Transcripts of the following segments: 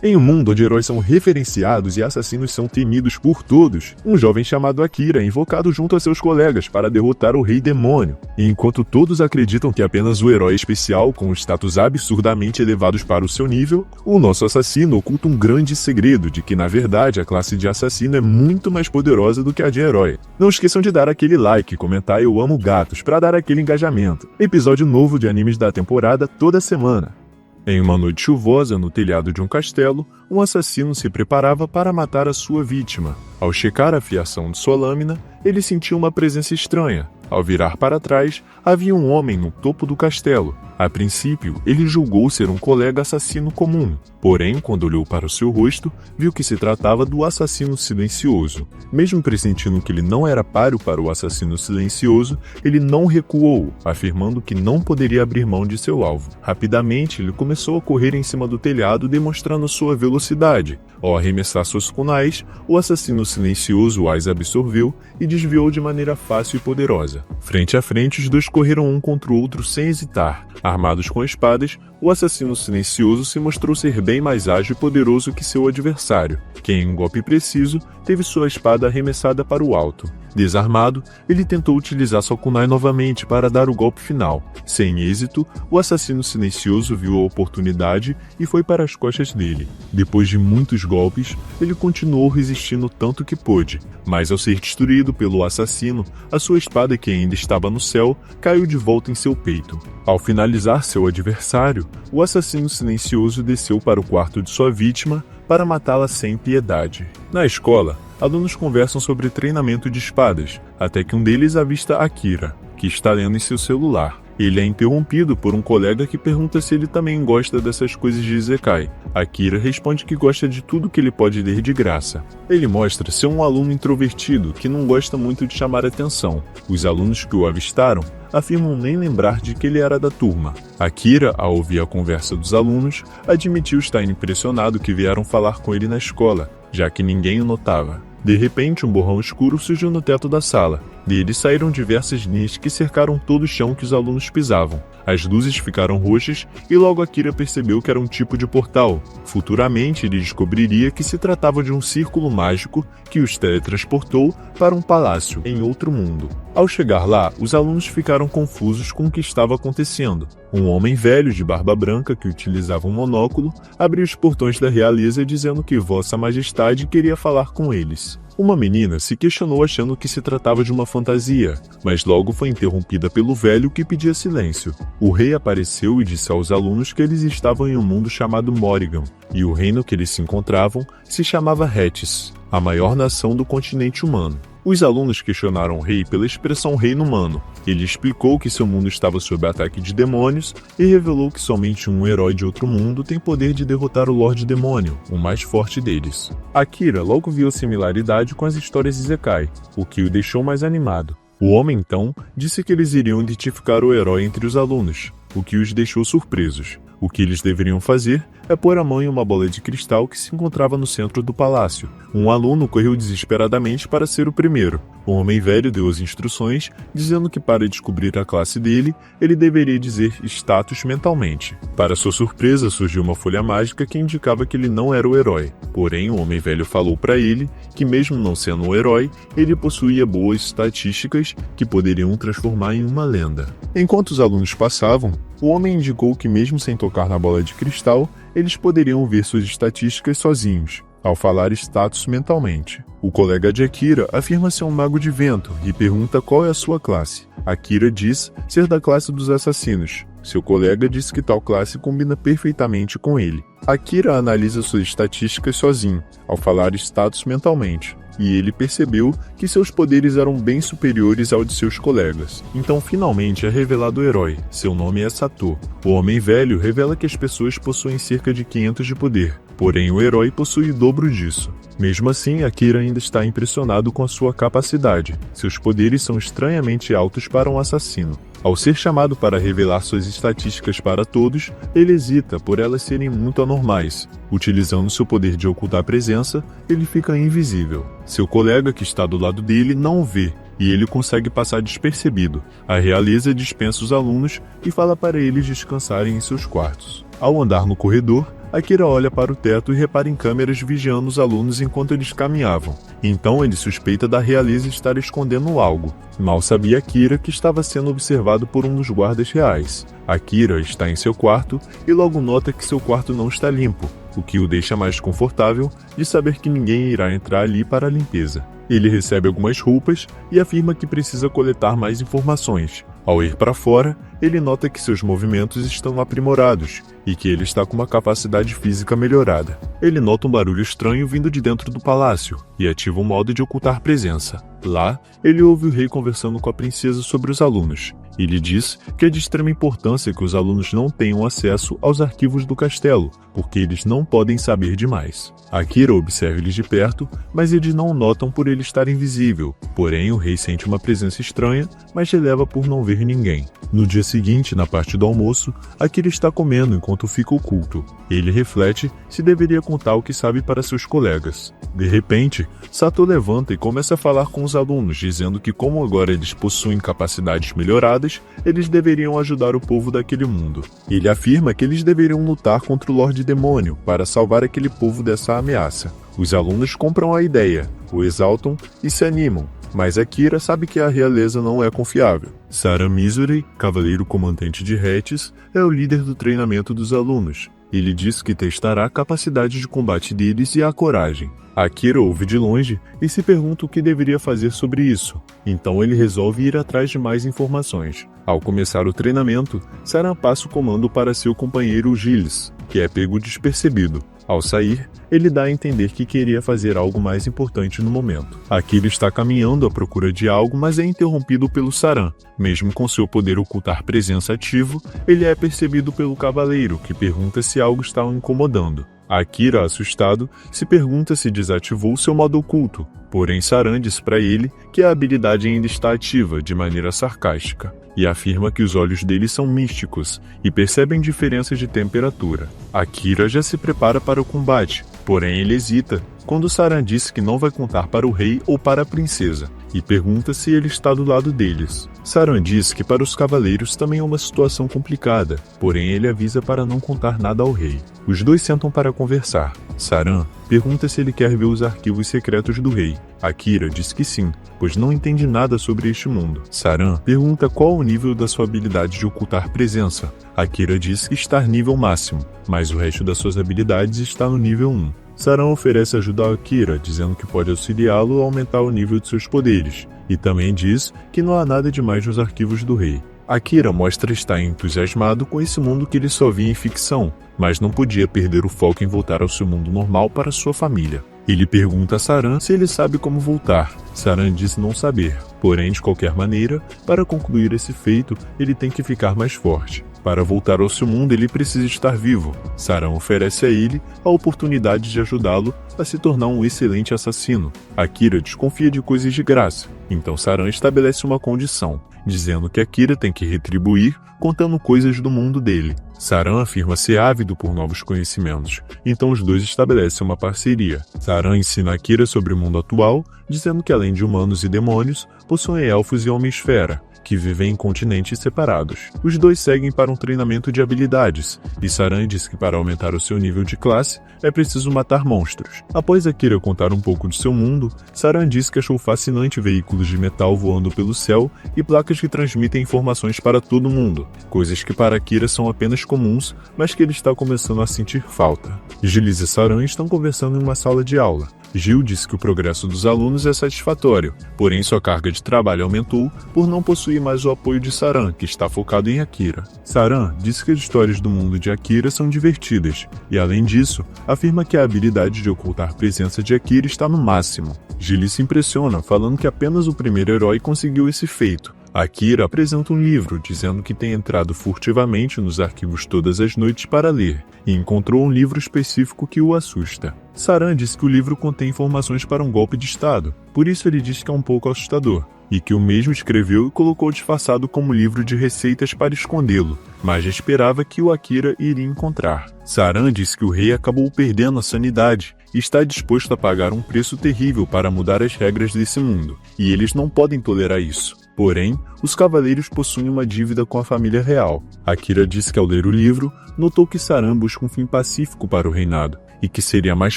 Em um mundo onde heróis são referenciados e assassinos são temidos por todos, um jovem chamado Akira é invocado junto a seus colegas para derrotar o Rei Demônio. E enquanto todos acreditam que apenas o herói especial com status absurdamente elevados para o seu nível, o nosso assassino oculta um grande segredo de que, na verdade, a classe de assassino é muito mais poderosa do que a de herói. Não esqueçam de dar aquele like e comentar "Eu amo gatos" para dar aquele engajamento. Episódio novo de animes da temporada toda semana. Em uma noite chuvosa, no telhado de um castelo, um assassino se preparava para matar a sua vítima. Ao checar a fiação de sua lâmina, ele sentiu uma presença estranha. Ao virar para trás, havia um homem no topo do castelo. A princípio, ele julgou ser um colega assassino comum. Porém, quando olhou para o seu rosto, viu que se tratava do assassino silencioso. Mesmo pressentindo que ele não era páreo para o assassino silencioso, ele não recuou, afirmando que não poderia abrir mão de seu alvo. Rapidamente, ele começou a correr em cima do telhado, demonstrando sua velocidade. Ao arremessar suas kunais, o assassino silencioso as absorveu e desviou de maneira fácil e poderosa. Frente a frente, os dois correram um contra o outro sem hesitar. Armados com espadas, o assassino silencioso se mostrou ser bem mais ágil e poderoso que seu adversário, que em um golpe preciso, teve sua espada arremessada para o alto. Desarmado, ele tentou utilizar sua kunai novamente para dar o golpe final. Sem êxito, o assassino silencioso viu a oportunidade e foi para as costas dele. Depois de muitos golpes, ele continuou resistindo tanto que pôde, mas ao ser destruído pelo assassino, a sua espada, que ainda estava no céu, caiu de volta em seu peito. Ao finalizar seu adversário, o assassino silencioso desceu para o quarto de sua vítima para matá-la sem piedade. Na escola, alunos conversam sobre treinamento de espadas, até que um deles avista Akira, que está lendo em seu celular. Ele é interrompido por um colega que pergunta se ele também gosta dessas coisas de Isekai. Akira responde que gosta de tudo que ele pode ler de graça. Ele mostra ser um aluno introvertido que não gosta muito de chamar atenção. Os alunos que o avistaram afirmam nem lembrar de que ele era da turma. Akira, ao ouvir a conversa dos alunos, admitiu estar impressionado que vieram falar com ele na escola, já que ninguém o notava. De repente, um borrão escuro surgiu no teto da sala. Dele saíram diversas linhas que cercaram todo o chão que os alunos pisavam. As luzes ficaram roxas e logo Akira percebeu que era um tipo de portal. Futuramente, ele descobriria que se tratava de um círculo mágico que os teletransportou para um palácio em outro mundo. Ao chegar lá, os alunos ficaram confusos com o que estava acontecendo. Um homem velho de barba branca que utilizava um monóculo abriu os portões da realeza dizendo que Vossa Majestade queria falar com eles. Uma menina se questionou achando que se tratava de uma fantasia, mas logo foi interrompida pelo velho que pedia silêncio. O rei apareceu e disse aos alunos que eles estavam em um mundo chamado Morrigan, e o reino que eles se encontravam se chamava Hetis, a maior nação do continente humano. Os alunos questionaram o rei pela expressão reino humano. Ele explicou que seu mundo estava sob ataque de demônios e revelou que somente um herói de outro mundo tem poder de derrotar o Lorde Demônio, o mais forte deles. Akira logo viu similaridade com as histórias Isekai, o que o deixou mais animado. O homem então disse que eles iriam identificar o herói entre os alunos, o que os deixou surpresos. O que eles deveriam fazer é pôr a mão em uma bola de cristal que se encontrava no centro do palácio. Um aluno correu desesperadamente para ser o primeiro. O homem velho deu as instruções, dizendo que para descobrir a classe dele, ele deveria dizer status mentalmente. Para sua surpresa, surgiu uma folha mágica que indicava que ele não era o herói. Porém, o homem velho falou para ele que, mesmo não sendo o herói, ele possuía boas estatísticas que poderiam o transformar em uma lenda. Enquanto os alunos passavam, o homem indicou que, mesmo sem tocar na bola de cristal, eles poderiam ver suas estatísticas sozinhos, ao falar status mentalmente. O colega de Akira afirma ser um mago de vento e pergunta qual é a sua classe. Akira diz ser da classe dos assassinos. Seu colega diz que tal classe combina perfeitamente com ele. Akira analisa suas estatísticas sozinho, ao falar status mentalmente, e ele percebeu que seus poderes eram bem superiores ao de seus colegas. Então finalmente é revelado o herói. Seu nome é Sato. O homem velho revela que as pessoas possuem cerca de 500 de poder, porém o herói possui o dobro disso. Mesmo assim, Akira ainda está impressionado com a sua capacidade. Seus poderes são estranhamente altos para um assassino. Ao ser chamado para revelar suas estatísticas para todos, ele hesita por elas serem muito anormais. Utilizando seu poder de ocultar presença, ele fica invisível. Seu colega que está do lado dele não o vê, e ele consegue passar despercebido. A realeza dispensa os alunos e fala para eles descansarem em seus quartos. Ao andar no corredor, Akira olha para o teto e repara em câmeras vigiando os alunos enquanto eles caminhavam. Então ele suspeita da realeza estar escondendo algo. Mal sabia Akira que estava sendo observado por um dos guardas reais. Akira está em seu quarto e logo nota que seu quarto não está limpo, o que o deixa mais confortável de saber que ninguém irá entrar ali para a limpeza. Ele recebe algumas roupas e afirma que precisa coletar mais informações. Ao ir para fora, ele nota que seus movimentos estão aprimorados e que ele está com uma capacidade física melhorada. Ele nota um barulho estranho vindo de dentro do palácio e ativa um modo de ocultar presença. Lá, ele ouve o rei conversando com a princesa sobre os alunos. Ele diz que é de extrema importância que os alunos não tenham acesso aos arquivos do castelo, porque eles não podem saber demais. Akira observa eles de perto, mas eles não o notam por ele estar invisível. Porém, o rei sente uma presença estranha, mas releva por não ver ninguém. No dia seguinte, na parte do almoço, Akira está comendo enquanto fica oculto. Ele reflete se deveria contar o que sabe para seus colegas. De repente, Sato levanta e começa a falar com os alunos, dizendo que como agora eles possuem capacidades melhoradas, eles deveriam ajudar o povo daquele mundo. Ele afirma que eles deveriam lutar contra o Lorde Demônio para salvar aquele povo dessa ameaça. Os alunos compram a ideia, o exaltam e se animam, mas Akira sabe que a realeza não é confiável. Saran Mizurai, cavaleiro comandante de Hetis, é o líder do treinamento dos alunos. Ele diz que testará a capacidade de combate deles e a coragem. Akira ouve de longe e se pergunta o que deveria fazer sobre isso. Então ele resolve ir atrás de mais informações. Ao começar o treinamento, Saran passa o comando para seu companheiro Gilles, que é pego despercebido. Ao sair, ele dá a entender que queria fazer algo mais importante no momento. Akira está caminhando à procura de algo, mas é interrompido pelo Saran. Mesmo com seu poder ocultar presença ativo, ele é percebido pelo cavaleiro, que pergunta se algo está o incomodando. Akira, assustado, se pergunta se desativou seu modo oculto, porém Saran diz para ele que a habilidade ainda está ativa de maneira sarcástica, e afirma que os olhos dele são místicos e percebem diferenças de temperatura. Akira já se prepara para o combate, porém ele hesita quando Saran diz que não vai contar para o rei ou para a princesa, e pergunta se ele está do lado deles. Saran diz que para os cavaleiros também é uma situação complicada, porém ele avisa para não contar nada ao rei. Os dois sentam para conversar. Saran pergunta se ele quer ver os arquivos secretos do rei. Akira diz que sim, pois não entende nada sobre este mundo. Saran pergunta qual o nível da sua habilidade de ocultar presença. Akira diz que está nível máximo, mas o resto das suas habilidades está no nível 1. Saran oferece ajuda a Akira, dizendo que pode auxiliá-lo a aumentar o nível de seus poderes, e também diz que não há nada demais nos arquivos do rei. Akira mostra estar entusiasmado com esse mundo que ele só via em ficção, mas não podia perder o foco em voltar ao seu mundo normal para sua família. Ele pergunta a Saran se ele sabe como voltar. Saran diz não saber, porém, de qualquer maneira, para concluir esse feito, ele tem que ficar mais forte. Para voltar ao seu mundo, ele precisa estar vivo. Saran oferece a ele a oportunidade de ajudá-lo a se tornar um excelente assassino. Akira desconfia de coisas de graça, então Saran estabelece uma condição, dizendo que Akira tem que retribuir contando coisas do mundo dele. Saran afirma ser ávido por novos conhecimentos, então os dois estabelecem uma parceria. Saran ensina Akira sobre o mundo atual, dizendo que além de humanos e demônios, possuem elfos e homem-esfera, que vivem em continentes separados. Os dois seguem para um treinamento de habilidades, e Saran diz que para aumentar o seu nível de classe, é preciso matar monstros. Após Akira contar um pouco de seu mundo, Saran diz que achou fascinante veículos de metal voando pelo céu e placas que transmitem informações para todo mundo, coisas que para Akira são apenas comuns, mas que ele está começando a sentir falta. Gilles e Saran estão conversando em uma sala de aula. Gil disse que o progresso dos alunos é satisfatório, porém sua carga de trabalho aumentou por não possuir mais o apoio de Saran, que está focado em Akira. Saran disse que as histórias do mundo de Akira são divertidas, e além disso, afirma que a habilidade de ocultar presença de Akira está no máximo. Gil se impressiona, falando que apenas o primeiro herói conseguiu esse feito. Akira apresenta um livro, dizendo que tem entrado furtivamente nos arquivos todas as noites para ler, e encontrou um livro específico que o assusta. Saran diz que o livro contém informações para um golpe de estado, por isso ele diz que é um pouco assustador, e que o mesmo escreveu e colocou disfarçado como livro de receitas para escondê-lo, mas já esperava que o Akira iria encontrar. Saran diz que o rei acabou perdendo a sanidade, e está disposto a pagar um preço terrível para mudar as regras desse mundo, e eles não podem tolerar isso. Porém, os cavaleiros possuem uma dívida com a família real. Akira diz que ao ler o livro, notou que Saran busca um fim pacífico para o reinado, e que seria mais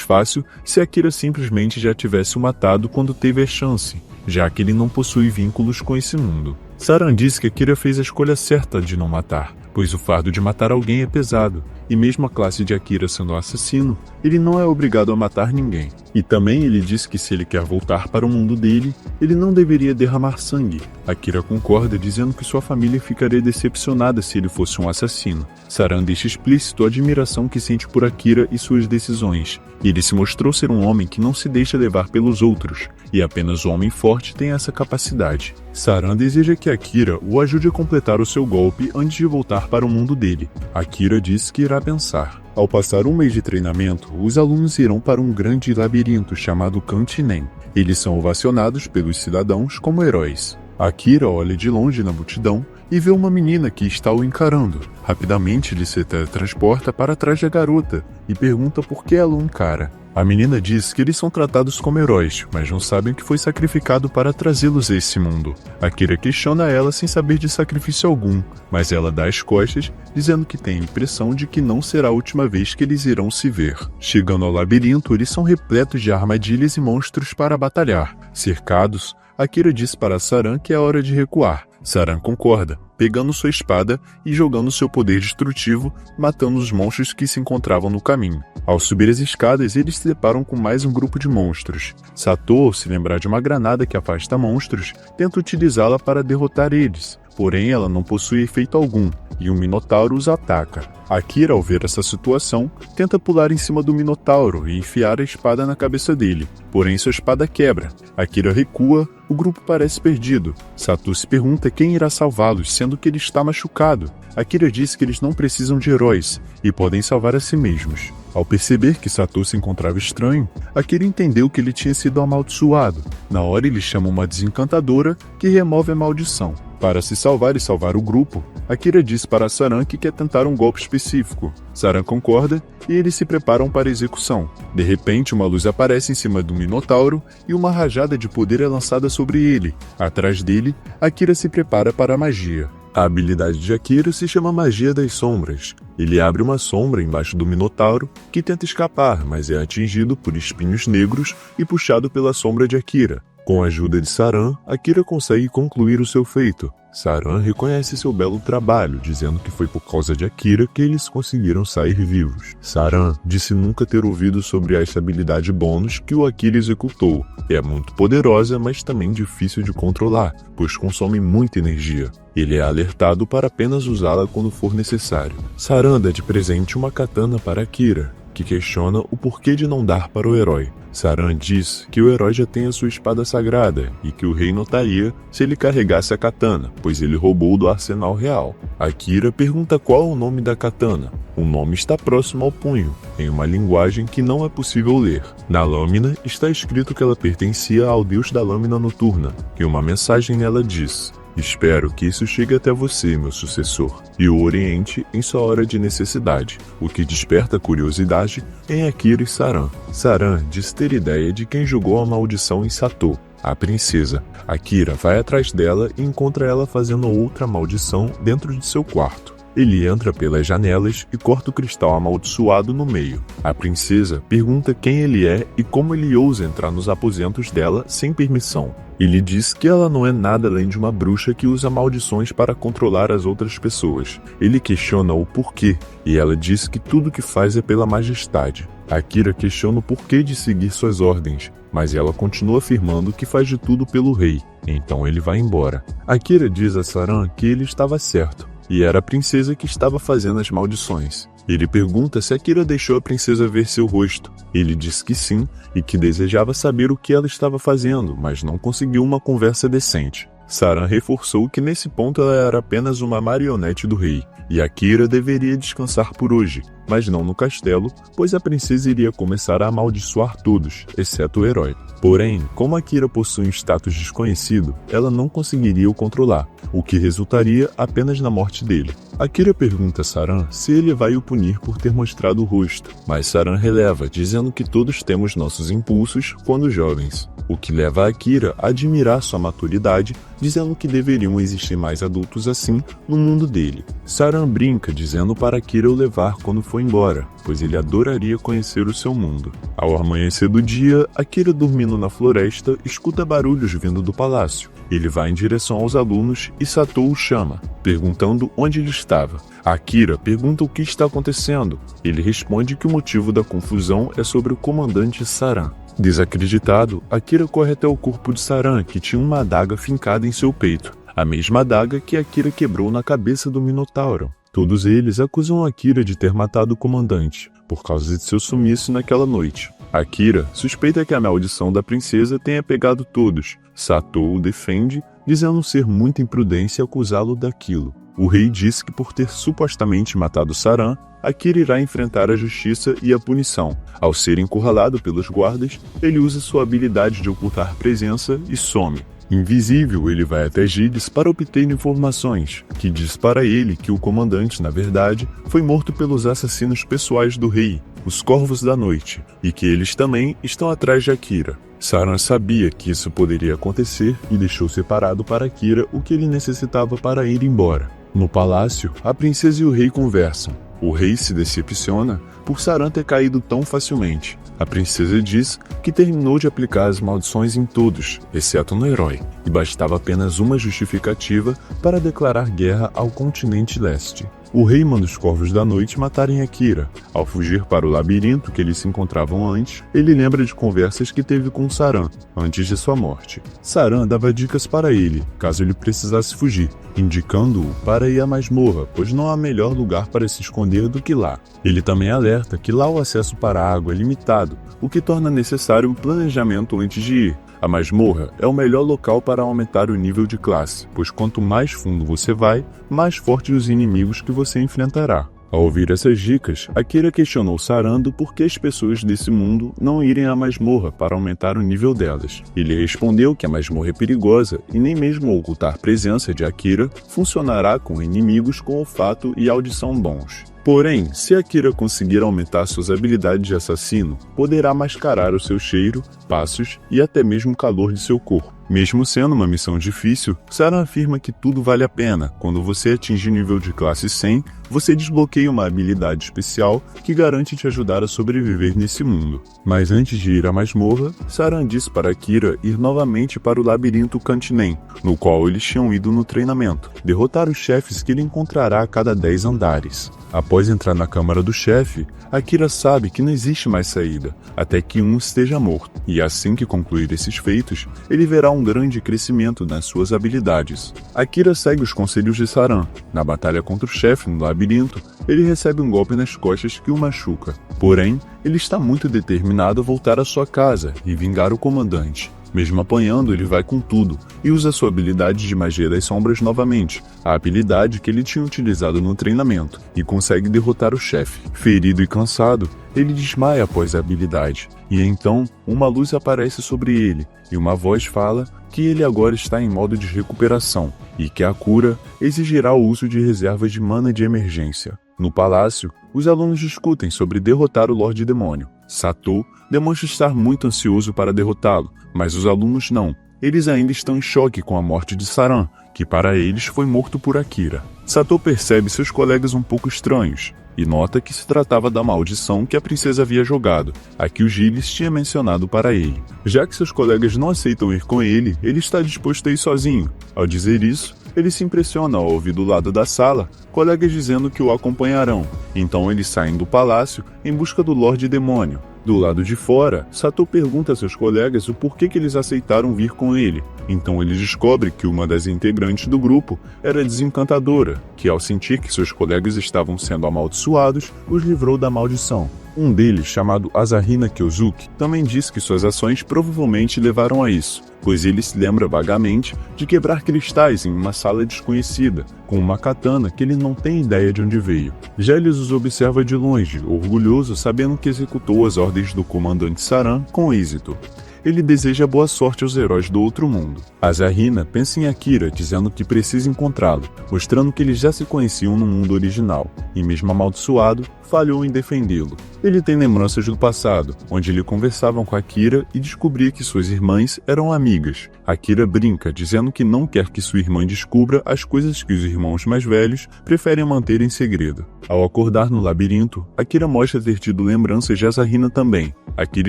fácil se Akira simplesmente já tivesse o matado quando teve a chance, já que ele não possui vínculos com esse mundo. Saran diz que Akira fez a escolha certa de não matar, pois o fardo de matar alguém é pesado, e mesmo a classe de Akira sendo um assassino, ele não é obrigado a matar ninguém. E também ele diz que se ele quer voltar para o mundo dele, ele não deveria derramar sangue. Akira concorda, dizendo que sua família ficaria decepcionada se ele fosse um assassino. Saran deixa explícito a admiração que sente por Akira e suas decisões. Ele se mostrou ser um homem que não se deixa levar pelos outros, e apenas o homem forte tem essa capacidade. Saran deseja que Akira o ajude a completar o seu golpe antes de voltar para o mundo dele. Akira diz que irá pensar. Ao passar um mês de treinamento, os alunos irão para um grande labirinto chamado Kantinen. Eles são ovacionados pelos cidadãos como heróis. Akira olha de longe na multidão e vê uma menina que está o encarando. Rapidamente ele se teletransporta para trás da garota e pergunta por que ela o encara. A menina diz que eles são tratados como heróis, mas não sabem que foi sacrificado para trazê-los a esse mundo. Akira questiona ela sem saber de sacrifício algum, mas ela dá as costas, dizendo que tem a impressão de que não será a última vez que eles irão se ver. Chegando ao labirinto, eles são repletos de armadilhas e monstros para batalhar. Cercados, Akira diz para Saran que é hora de recuar. Saran concorda, pegando sua espada e jogando seu poder destrutivo, matando os monstros que se encontravam no caminho. Ao subir as escadas, eles se deparam com mais um grupo de monstros. Sato, ao se lembrar de uma granada que afasta monstros, tenta utilizá-la para derrotar eles. Porém, ela não possui efeito algum, e um Minotauro os ataca. Akira, ao ver essa situação, tenta pular em cima do Minotauro e enfiar a espada na cabeça dele. Porém, sua espada quebra. Akira recua, o grupo parece perdido. Sato se pergunta quem irá salvá-los, sendo que ele está machucado. Akira diz que eles não precisam de heróis e podem salvar a si mesmos. Ao perceber que Sato se encontrava estranho, Akira entendeu que ele tinha sido amaldiçoado. Na hora ele chama uma desencantadora que remove a maldição. Para se salvar e salvar o grupo, Akira diz para Saran que quer tentar um golpe específico. Saran concorda e eles se preparam para a execução. De repente, uma luz aparece em cima do Minotauro e uma rajada de poder é lançada sobre ele. Atrás dele, Akira se prepara para a magia. A habilidade de Akira se chama Magia das Sombras. Ele abre uma sombra embaixo do Minotauro, que tenta escapar, mas é atingido por espinhos negros e puxado pela sombra de Akira. Com a ajuda de Saran, Akira consegue concluir o seu feito. Saran reconhece seu belo trabalho, dizendo que foi por causa de Akira que eles conseguiram sair vivos. Saran disse nunca ter ouvido sobre essa habilidade bônus que o Akira executou. É muito poderosa, mas também difícil de controlar, pois consome muita energia. Ele é alertado para apenas usá-la quando for necessário. Saran dá de presente uma katana para Akira, que questiona o porquê de não dar para o herói. Saran diz que o herói já tem a sua espada sagrada e que o rei notaria se ele carregasse a katana, pois ele roubou do arsenal real. Akira pergunta qual é o nome da katana. O nome está próximo ao punho, em uma linguagem que não é possível ler. Na lâmina está escrito que ela pertencia ao deus da lâmina noturna, e uma mensagem nela diz: "Espero que isso chegue até você, meu sucessor, e o oriente em sua hora de necessidade", o que desperta curiosidade em Akira e Saran. Saran diz ter ideia de quem jogou a maldição em Sato, a princesa. Akira vai atrás dela e encontra ela fazendo outra maldição dentro de seu quarto. Ele entra pelas janelas e corta o cristal amaldiçoado no meio. A princesa pergunta quem ele é e como ele ousa entrar nos aposentos dela sem permissão. Ele diz que ela não é nada além de uma bruxa que usa maldições para controlar as outras pessoas. Ele questiona o porquê, e ela diz que tudo que faz é pela majestade. Akira questiona o porquê de seguir suas ordens, mas ela continua afirmando que faz de tudo pelo rei. Então ele vai embora. Akira diz a Saran que ele estava certo, e era a princesa que estava fazendo as maldições. Ele pergunta se Akira deixou a princesa ver seu rosto. Ele diz que sim, e que desejava saber o que ela estava fazendo, mas não conseguiu uma conversa decente. Saran reforçou que nesse ponto ela era apenas uma marionete do rei, e Akira deveria descansar por hoje, mas não no castelo, pois a princesa iria começar a amaldiçoar todos, exceto o herói. Porém, como Akira possui um status desconhecido, ela não conseguiria o controlar, o que resultaria apenas na morte dele. Akira pergunta a Saran se ele vai o punir por ter mostrado o rosto, mas Saran releva, dizendo que todos temos nossos impulsos quando jovens. o que leva Akira a admirar sua maturidade, dizendo que deveriam existir mais adultos assim no mundo dele. Saran brinca dizendo para Akira o levar quando for embora, pois ele adoraria conhecer o seu mundo. Ao amanhecer do dia, Akira, dormindo na floresta, escuta barulhos vindo do palácio. Ele vai em direção aos alunos e Satou o chama, perguntando onde ele estava. Akira pergunta o que está acontecendo. Ele responde que o motivo da confusão é sobre o comandante Saran. Desacreditado, Akira corre até o corpo de Saran, que tinha uma adaga fincada em seu peito, a mesma adaga que Akira quebrou na cabeça do Minotauro. Todos eles acusam Akira de ter matado o comandante, por causa de seu sumiço naquela noite. Akira suspeita que a maldição da princesa tenha pegado todos. Satou o defende, dizendo ser muita imprudência acusá-lo daquilo. O rei diz que por ter supostamente matado Saran, Akira irá enfrentar a justiça e a punição. Ao ser encurralado pelos guardas, ele usa sua habilidade de ocultar presença e some. Invisível, ele vai até Giles para obter informações, que diz para ele que o comandante, na verdade, foi morto pelos assassinos pessoais do rei, os Corvos da Noite, e que eles também estão atrás de Akira. Saran sabia que isso poderia acontecer e deixou separado para Akira o que ele necessitava para ir embora. No palácio, a princesa e o rei conversam. O rei se decepciona por Saran ter caído tão facilmente. A princesa diz que terminou de aplicar as maldições em todos, exceto no herói, e bastava apenas uma justificativa para declarar guerra ao continente leste. O rei manda os Corvos da Noite matarem Akira. Ao fugir para o labirinto que eles se encontravam antes, ele lembra de conversas que teve com Saran, antes de sua morte. Saran dava dicas para ele, caso ele precisasse fugir, indicando-o para ir à masmorra, pois não há melhor lugar para se esconder do que lá. Ele também alerta que lá o acesso para a água é limitado, o que torna necessário um planejamento antes de ir. A masmorra é o melhor local para aumentar o nível de classe, pois quanto mais fundo você vai, mais fortes os inimigos que você enfrentará. Ao ouvir essas dicas, Akira questionou Saran do porquê as pessoas desse mundo não irem à masmorra para aumentar o nível delas. Ele respondeu que a masmorra é perigosa e nem mesmo ocultar presença de Akira funcionará com inimigos com olfato e audição bons. Porém, se Akira conseguir aumentar suas habilidades de assassino, poderá mascarar o seu cheiro, passos e até mesmo o calor de seu corpo. Mesmo sendo uma missão difícil, Saran afirma que tudo vale a pena. Quando você atinge nível de classe 100, você desbloqueia uma habilidade especial que garante te ajudar a sobreviver nesse mundo. Mas antes de ir à masmorra, Saran diz para Akira ir novamente para o labirinto Cantinem, no qual eles tinham ido no treinamento, derrotar os chefes que ele encontrará a cada 10 andares. Após entrar na câmara do chefe, Akira sabe que não existe mais saída, até que um esteja morto, e assim que concluir esses feitos, ele verá um grande crescimento nas suas habilidades. Akira segue os conselhos de Saran. Na batalha contra o chefe no labirinto, ele recebe um golpe nas costas que o machuca. Porém, ele está muito determinado a voltar à sua casa e vingar o comandante. Mesmo apanhando, ele vai com tudo e usa sua habilidade de magia das sombras novamente, a habilidade que ele tinha utilizado no treinamento, e consegue derrotar o chefe. Ferido e cansado, ele desmaia após a habilidade, e então uma luz aparece sobre ele, e uma voz fala que ele agora está em modo de recuperação, e que a cura exigirá o uso de reservas de mana de emergência. No palácio, os alunos discutem sobre derrotar o Lorde Demônio. Satou demonstra estar muito ansioso para derrotá-lo, mas os alunos não. Eles ainda estão em choque com a morte de Saran, que para eles foi morto por Akira. Satou percebe seus colegas um pouco estranhos, e nota que se tratava da maldição que a princesa havia jogado, a que o Giles tinha mencionado para ele. Já que seus colegas não aceitam ir com ele, ele está disposto a ir sozinho. Ao dizer isso, ele se impressiona ao ouvir do lado da sala colegas dizendo que o acompanharão. Então eles saem do palácio em busca do Lorde Demônio. Do lado de fora, Satou pergunta a seus colegas o porquê que eles aceitaram vir com ele. Então ele descobre que uma das integrantes do grupo era a Desencantadora, que ao sentir que seus colegas estavam sendo amaldiçoados, os livrou da maldição. Um deles, chamado Asahina Kyozuki, também diz que suas ações provavelmente levaram a isso, pois ele se lembra vagamente de quebrar cristais em uma sala desconhecida, com uma katana que ele não tem ideia de onde veio. Giles os observa de longe, orgulhoso sabendo que executou as ordens do comandante Saran com êxito. ele deseja boa sorte aos heróis do outro mundo. Asahina pensa em Akira, dizendo que precisa encontrá-lo, mostrando que eles já se conheciam no mundo original, e mesmo amaldiçoado, falhou em defendê-lo. Ele tem lembranças do passado, onde ele conversava com Akira e descobria que suas irmãs eram amigas. Akira brinca, dizendo que não quer que sua irmã descubra as coisas que os irmãos mais velhos preferem manter em segredo. Ao acordar no labirinto, Akira mostra ter tido lembranças de Asahina também. Akira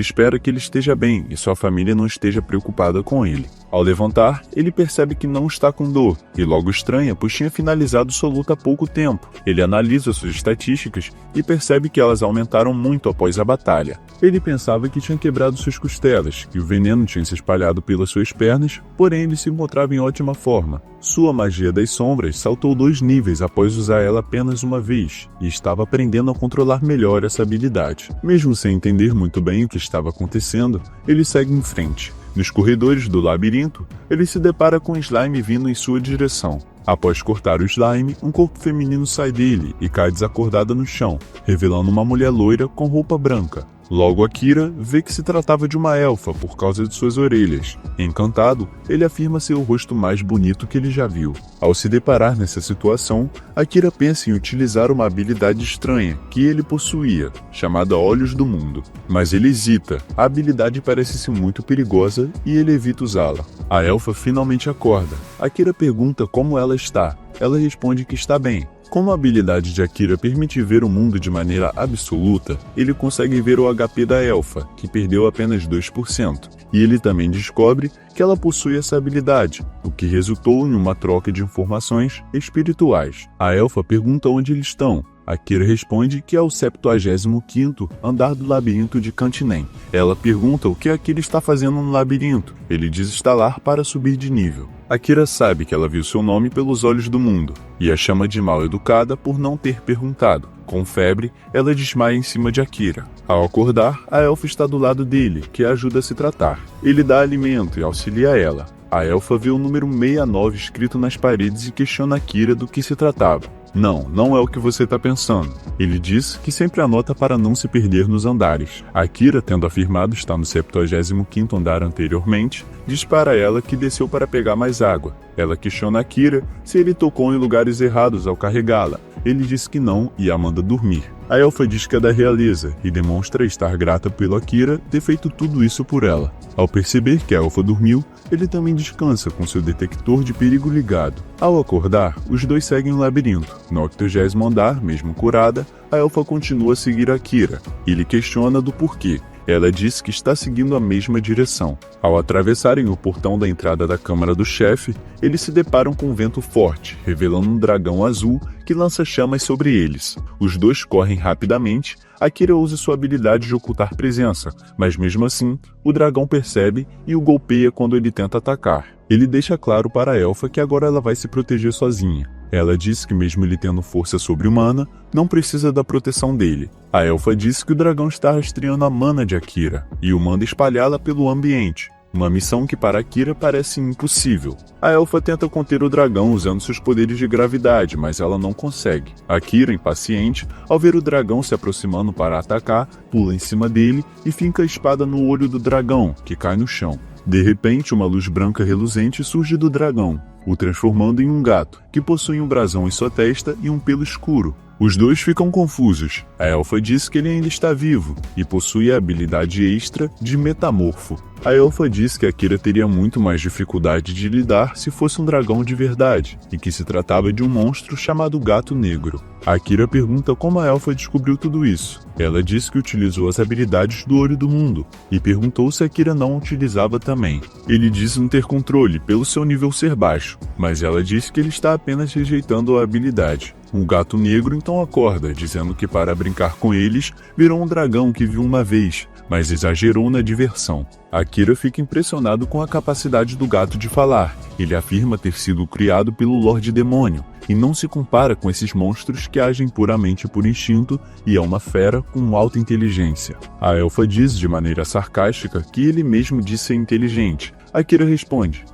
espera que ele esteja bem e sua família não esteja preocupada com ele. Ao levantar, ele percebe que não está com dor, e logo estranha, pois tinha finalizado sua luta há pouco tempo. Ele analisa suas estatísticas e percebe que elas aumentaram muito após a batalha. Ele pensava que tinha quebrado suas costelas, que o veneno tinha se espalhado pelas suas pernas, porém ele se encontrava em ótima forma. Sua magia das sombras saltou 2 níveis após usar ela apenas uma vez, e estava aprendendo a controlar melhor essa habilidade. Mesmo sem entender muito bem o que estava acontecendo, ele segue em frente. Nos corredores do labirinto, ele se depara com um slime vindo em sua direção. Após cortar o slime, um corpo feminino sai dele e cai desacordada no chão, revelando uma mulher loira com roupa branca. Logo Akira vê que se tratava de uma elfa por causa de suas orelhas. Encantado, ele afirma ser o rosto mais bonito que ele já viu. Ao se deparar nessa situação, Akira pensa em utilizar uma habilidade estranha que ele possuía, chamada Olhos do Mundo. Mas ele hesita, a habilidade parece ser muito perigosa e ele evita usá-la. A elfa finalmente acorda. Akira pergunta como ela está. Ela responde que está bem. Como a habilidade de Akira permite ver o mundo de maneira absoluta, ele consegue ver o HP da elfa, que perdeu apenas 2%. E ele também descobre que ela possui essa habilidade, o que resultou em uma troca de informações espirituais. A elfa pergunta onde eles estão. Akira responde que é o 75º andar do labirinto de Cantinem. Ela pergunta o que Akira está fazendo no labirinto. Ele diz instalar para subir de nível. Akira sabe que ela viu seu nome pelos olhos do mundo, e a chama de mal educada por não ter perguntado. Com febre, ela desmaia em cima de Akira. Ao acordar, a elfa está do lado dele, que a ajuda a se tratar. Ele dá alimento e auxilia ela. A elfa vê o número 69 escrito nas paredes e questiona Akira do que se tratava. Não é o que você está pensando. Ele diz que sempre anota para não se perder nos andares. Akira, tendo afirmado estar no 75º andar anteriormente, diz para ela que desceu para pegar mais água. Ela questiona Akira se ele tocou em lugares errados ao carregá-la. Ele diz que não e a manda dormir. A elfa diz que é da realeza e demonstra estar grata pelo Akira ter feito tudo isso por ela. Ao perceber que a elfa dormiu, ele também descansa com seu detector de perigo ligado. Ao acordar, os dois seguem o labirinto. No 80º andar, mesmo curada, a elfa continua a seguir Akira. Ele questiona do porquê. Ela diz que está seguindo a mesma direção. Ao atravessarem o portão da entrada da câmara do chefe, eles se deparam com um vento forte, revelando um dragão azul que lança chamas sobre eles. Os dois correm rapidamente. Akira usa sua habilidade de ocultar presença, mas mesmo assim, o dragão percebe e o golpeia quando ele tenta atacar. Ele deixa claro para a elfa que agora ela vai se proteger sozinha. Ela diz que mesmo ele tendo força sobre-humana, não precisa da proteção dele. A elfa diz que o dragão está rastreando a mana de Akira e o manda espalhá-la pelo ambiente. Uma missão que para Akira parece impossível. A elfa tenta conter o dragão usando seus poderes de gravidade, mas ela não consegue. Akira, impaciente, ao ver o dragão se aproximando para atacar, pula em cima dele e finca a espada no olho do dragão, que cai no chão. De repente, uma luz branca reluzente surge do dragão, o transformando em um gato, que possui um brasão em sua testa e um pelo escuro. Os dois ficam confusos. A elfa diz que ele ainda está vivo e possui a habilidade extra de metamorfo. A elfa diz que Akira teria muito mais dificuldade de lidar se fosse um dragão de verdade, e que se tratava de um monstro chamado Gato Negro. Akira pergunta como a elfa descobriu tudo isso. Ela diz que utilizou as habilidades do Olho do Mundo, e perguntou se Akira não utilizava também. Ele diz não ter controle pelo seu nível ser baixo, mas ela diz que ele está apenas rejeitando a habilidade. O Gato Negro então acorda, dizendo que para brincar com eles, virou um dragão que viu uma vez, mas exagerou na diversão. Akira fica impressionado com a capacidade do gato de falar. Ele afirma ter sido criado pelo Lorde Demônio, e não se compara com esses monstros que agem puramente por instinto e é uma fera com alta inteligência. A elfa diz de maneira sarcástica que ele mesmo disse ser inteligente. Akira responde,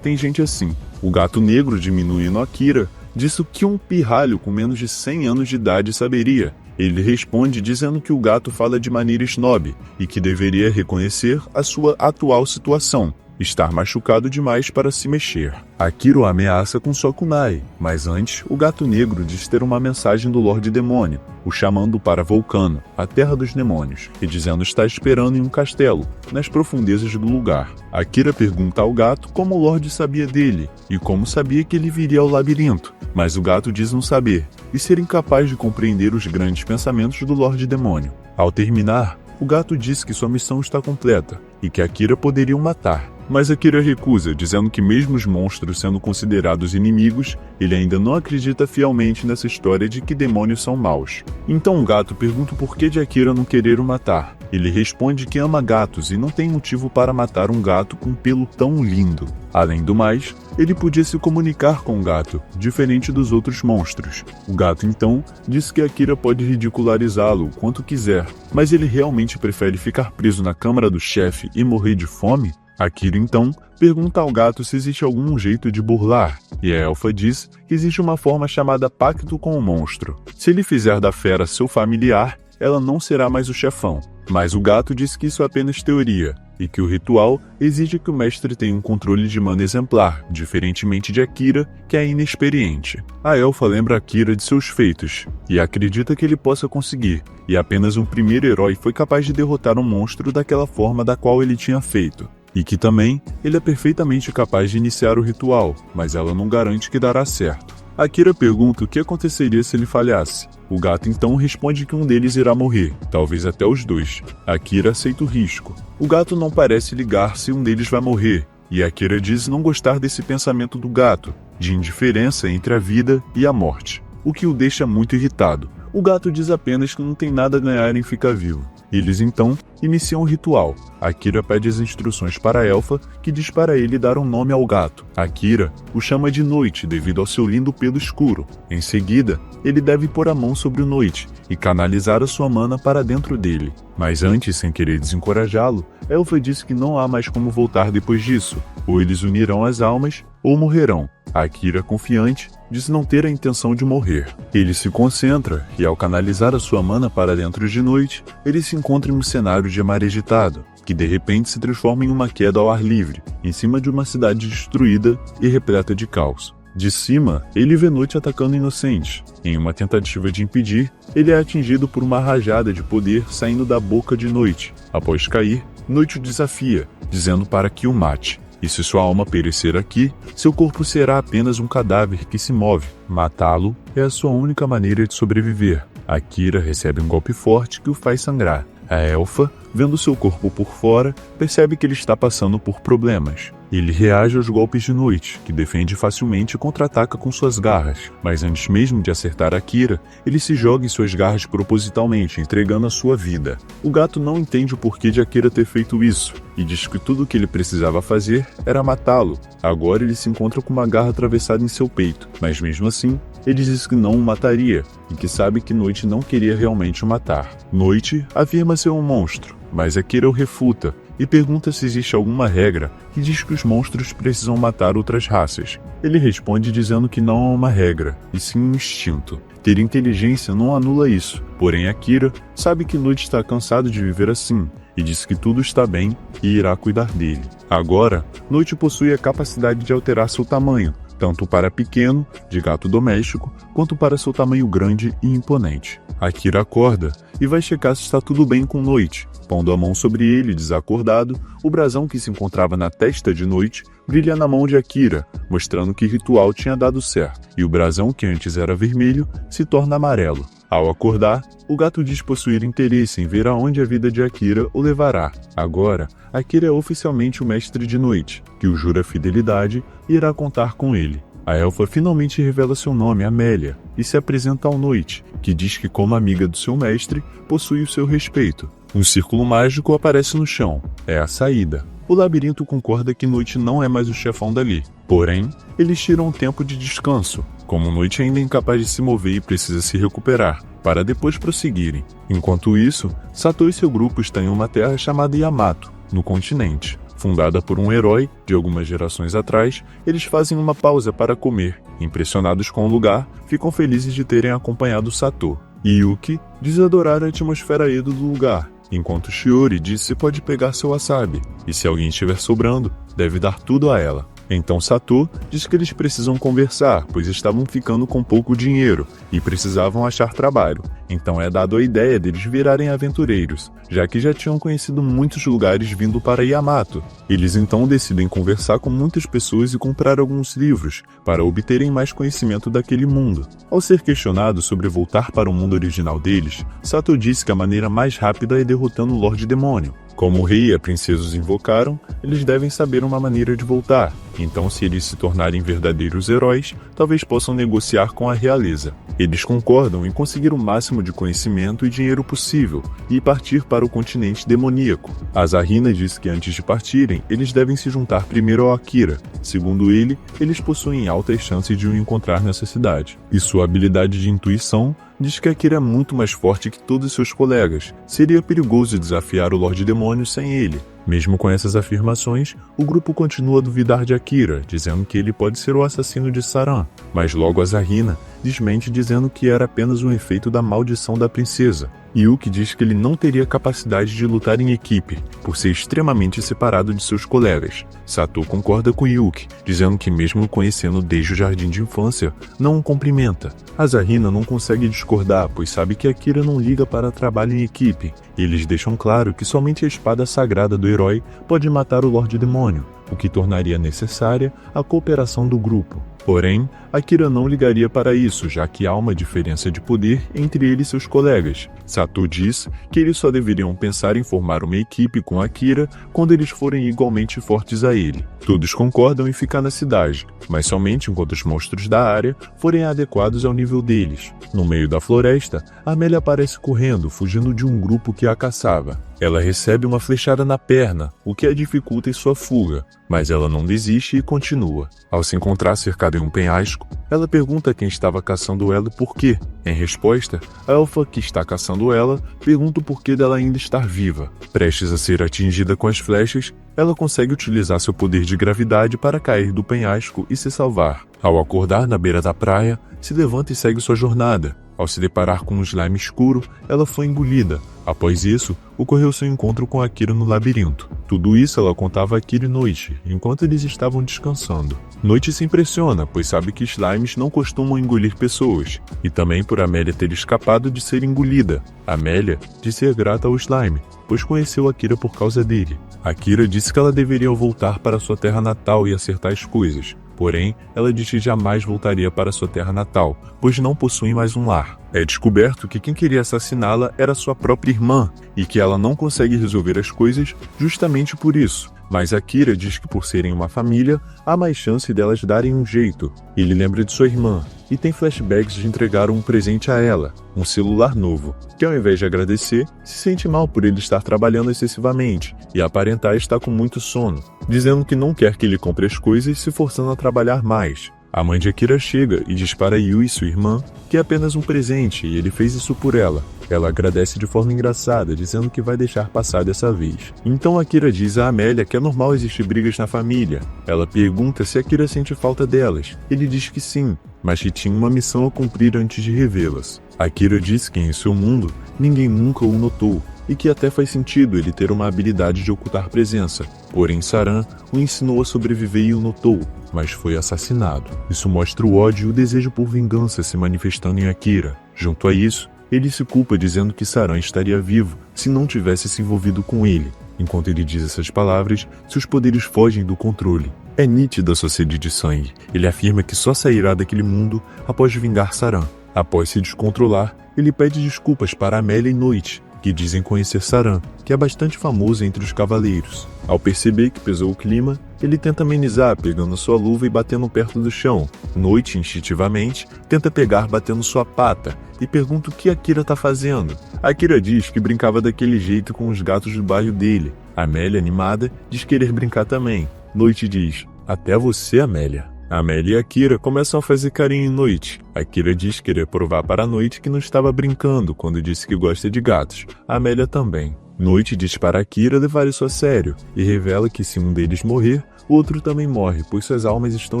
tem gente assim. O Gato Negro, diminuindo Akira, disse o que um pirralho com menos de 100 anos de idade saberia. Ele responde dizendo que o gato fala de maneira snob e que deveria reconhecer a sua atual situação, estar machucado demais para se mexer. Akira o ameaça com sua kunai, mas antes, o gato negro diz ter uma mensagem do Lorde Demônio, o chamando para Vulcano, a terra dos demônios, e dizendo estar esperando em um castelo, nas profundezas do lugar. Akira pergunta ao gato como o Lorde sabia dele, e como sabia que ele viria ao labirinto, mas o gato diz não saber, e ser incapaz de compreender os grandes pensamentos do Lorde Demônio. Ao terminar, o gato diz que sua missão está completa, e que Akira poderia o matar. Mas Akira recusa, dizendo que mesmo os monstros sendo considerados inimigos, ele ainda não acredita fielmente nessa história de que demônios são maus. Então o gato pergunta o porquê de Akira não querer o matar. Ele responde que ama gatos e não tem motivo para matar um gato com pelo tão lindo. Além do mais, ele podia se comunicar com o gato, diferente dos outros monstros. O gato então diz que Akira pode ridicularizá-lo o quanto quiser, mas ele realmente prefere ficar preso na câmara do chefe e morrer de fome? Akira então pergunta ao gato se existe algum jeito de burlar, e a elfa diz que existe uma forma chamada pacto com o monstro. Se ele fizer da fera seu familiar, ela não será mais o chefão. Mas o gato diz que isso é apenas teoria, e que o ritual exige que o mestre tenha um controle de mana exemplar, diferentemente de Akira, que é inexperiente. A elfa lembra Akira de seus feitos, e acredita que ele possa conseguir, e apenas um primeiro herói foi capaz de derrotar um monstro daquela forma da qual ele tinha feito. E que também ele é perfeitamente capaz de iniciar o ritual, mas ela não garante que dará certo. Akira pergunta o que aconteceria se ele falhasse. O gato então responde que um deles irá morrer, talvez até os dois. Akira aceita o risco. O gato não parece ligar se um deles vai morrer, e Akira diz não gostar desse pensamento do gato, de indiferença entre a vida e a morte, o que o deixa muito irritado. O gato diz apenas que não tem nada a ganhar em ficar vivo. Eles então iniciam o ritual. Akira pede as instruções para a elfa, que diz para ele dar um nome ao gato. Akira o chama de Noite devido ao seu lindo pelo escuro. Em seguida, ele deve pôr a mão sobre o Noite e canalizar a sua mana para dentro dele. Mas antes, sem querer desencorajá-lo, a elfa diz que não há mais como voltar depois disso. Ou eles unirão as almas, ou morrerão. Akira, confiante, diz não ter a intenção de morrer. Ele se concentra, e ao canalizar a sua mana para dentro de Noite, ele se encontra em um cenário de mar agitado, que de repente se transforma em uma queda ao ar livre, em cima de uma cidade destruída e repleta de caos. De cima, ele vê Noite atacando inocentes. Em uma tentativa de impedir, ele é atingido por uma rajada de poder saindo da boca de Noite. Após cair, Noite o desafia, dizendo para que o mate. E se sua alma perecer aqui, seu corpo será apenas um cadáver que se move. Matá-lo é a sua única maneira de sobreviver. Akira recebe um golpe forte que o faz sangrar. A elfa, vendo seu corpo por fora, percebe que ele está passando por problemas. Ele reage aos golpes de Noite, que defende facilmente e contra-ataca com suas garras. Mas antes mesmo de acertar Akira, ele se joga em suas garras propositalmente, entregando a sua vida. O gato não entende o porquê de Akira ter feito isso, e diz que tudo o que ele precisava fazer era matá-lo. Agora ele se encontra com uma garra atravessada em seu peito, mas mesmo assim, ele diz que não o mataria, e que sabe que Noite não queria realmente o matar. Noite afirma ser um monstro, mas Akira o refuta, e pergunta se existe alguma regra que diz que os monstros precisam matar outras raças. Ele responde dizendo que não há uma regra, e sim um instinto. Ter inteligência não anula isso, porém Akira sabe que Noite está cansado de viver assim, e diz que tudo está bem e irá cuidar dele. Agora, Noite possui a capacidade de alterar seu tamanho, tanto para pequeno, de gato doméstico, quanto para seu tamanho grande e imponente. Akira acorda e vai checar se está tudo bem com Noite. Pondo a mão sobre ele, desacordado, o brasão que se encontrava na testa de Noite brilha na mão de Akira, mostrando que o ritual tinha dado certo, e o brasão, que antes era vermelho, se torna amarelo. Ao acordar, o gato diz possuir interesse em ver aonde a vida de Akira o levará. Agora, Akira é oficialmente o mestre de Noite, que o jura fidelidade e irá contar com ele. A elfa finalmente revela seu nome, Amélia, e se apresenta ao Noite, que diz que como amiga do seu mestre, possui o seu respeito. Um círculo mágico aparece no chão. É a saída. O labirinto concorda que Noite não é mais o chefão dali. Porém, eles tiram um tempo de descanso, como Noite ainda é incapaz de se mover e precisa se recuperar, para depois prosseguirem. Enquanto isso, Sato e seu grupo estão em uma terra chamada Yamato, no continente. Fundada por um herói de algumas gerações atrás, eles fazem uma pausa para comer. Impressionados com o lugar, ficam felizes de terem acompanhado Sato. Yuki diz adorar a atmosfera Edo do lugar, enquanto Shiori diz que pode pegar seu wasabi, e se alguém estiver sobrando, deve dar tudo a ela. Então Sato diz que eles precisam conversar, pois estavam ficando com pouco dinheiro e precisavam achar trabalho. Então é dado a ideia deles virarem aventureiros, já que já tinham conhecido muitos lugares vindo para Yamato. Eles então decidem conversar com muitas pessoas e comprar alguns livros, para obterem mais conhecimento daquele mundo. Ao ser questionado sobre voltar para o mundo original deles, Sato disse que a maneira mais rápida é derrotando o Lorde Demônio. Como o rei e a princesa os invocaram, eles devem saber uma maneira de voltar. Então, se eles se tornarem verdadeiros heróis, talvez possam negociar com a realeza. Eles concordam em conseguir o máximo de conhecimento e dinheiro possível e partir para o continente demoníaco. Asahina diz que antes de partirem, eles devem se juntar primeiro ao Akira. Segundo ele, eles possuem altas chances de o encontrar nessa cidade. E sua habilidade de intuição diz que Akira é muito mais forte que todos seus colegas. Seria perigoso desafiar o Lorde Demônio sem ele. Mesmo com essas afirmações, o grupo continua a duvidar de Akira, dizendo que ele pode ser o assassino de Saran. Mas logo Asahina desmente dizendo que era apenas um efeito da maldição da princesa. Yuki diz que ele não teria capacidade de lutar em equipe, por ser extremamente separado de seus colegas. Sato concorda com Yuki, dizendo que mesmo conhecendo desde o jardim de infância, não o cumprimenta. Asahina não consegue discordar, pois sabe que Akira não liga para trabalho em equipe. Eles deixam claro que somente a espada sagrada do herói pode matar o Lorde Demônio, o que tornaria necessária a cooperação do grupo. Porém, Akira não ligaria para isso, já que há uma diferença de poder entre ele e seus colegas. Sato diz que eles só deveriam pensar em formar uma equipe com Akira quando eles forem igualmente fortes a ele. Todos concordam em ficar na cidade, mas somente enquanto os monstros da área forem adequados ao nível deles. No meio da floresta, Amélia aparece correndo, fugindo de um grupo que a caçava. Ela recebe uma flechada na perna, o que a dificulta em sua fuga, mas ela não desiste e continua. Ao se encontrar cercada em um penhasco, ela pergunta a quem estava caçando ela por quê. Em resposta, a elfa que está caçando ela pergunta o porquê dela ainda estar viva. Prestes a ser atingida com as flechas, ela consegue utilizar seu poder de gravidade para cair do penhasco e se salvar. Ao acordar na beira da praia, se levanta e segue sua jornada. Ao se deparar com um slime escuro, ela foi engolida. Após isso, ocorreu seu encontro com Akira no labirinto. Tudo isso ela contava a Akira e Noite, enquanto eles estavam descansando. Noite se impressiona, pois sabe que slimes não costumam engolir pessoas, e também por Amélia ter escapado de ser engolida. Amélia diz ser grata ao slime, pois conheceu Akira por causa dele. Akira disse que ela deveria voltar para sua terra natal e acertar as coisas. Porém, ela diz que jamais voltaria para sua terra natal, pois não possui mais um lar. É descoberto que quem queria assassiná-la era sua própria irmã, e que ela não consegue resolver as coisas justamente por isso. Mas Akira diz que por serem uma família, há mais chance delas darem um jeito. Ele lembra de sua irmã, e tem flashbacks de entregar um presente a ela, um celular novo, que ao invés de agradecer, se sente mal por ele estar trabalhando excessivamente, e aparentar estar com muito sono, dizendo que não quer que ele compre as coisas se forçando a trabalhar mais. A mãe de Akira chega e diz para Yui, sua irmã, que é apenas um presente e ele fez isso por ela. Ela agradece de forma engraçada, dizendo que vai deixar passar dessa vez. Então Akira diz a Amélia que é normal existir brigas na família. Ela pergunta se Akira sente falta delas. Ele diz que sim, mas que tinha uma missão a cumprir antes de revê-las. Akira diz que em seu mundo, ninguém nunca o notou, e que até faz sentido ele ter uma habilidade de ocultar presença. Porém, Saran o ensinou a sobreviver e o notou, mas foi assassinado. Isso mostra o ódio e o desejo por vingança se manifestando em Akira. Junto a isso, ele se culpa dizendo que Saran estaria vivo se não tivesse se envolvido com ele. Enquanto ele diz essas palavras, seus poderes fogem do controle. É nítida sua sede de sangue. Ele afirma que só sairá daquele mundo após vingar Saran. Após se descontrolar, ele pede desculpas para Amélia e Noite, que dizem conhecer Saran, que é bastante famoso entre os cavaleiros. Ao perceber que pesou o clima, ele tenta amenizar pegando sua luva e batendo perto do chão. Noite, instintivamente, tenta pegar batendo sua pata e pergunta o que Akira tá fazendo. Akira diz que brincava daquele jeito com os gatos do bairro dele. Amélia, animada, diz querer brincar também. Noite diz, até você, Amélia. Amélia e Akira começam a fazer carinho em Noite. Akira diz querer provar para a Noite que não estava brincando quando disse que gosta de gatos. Amélia também. Noite diz para Akira levar isso a sério e revela que se um deles morrer, o outro também morre, pois suas almas estão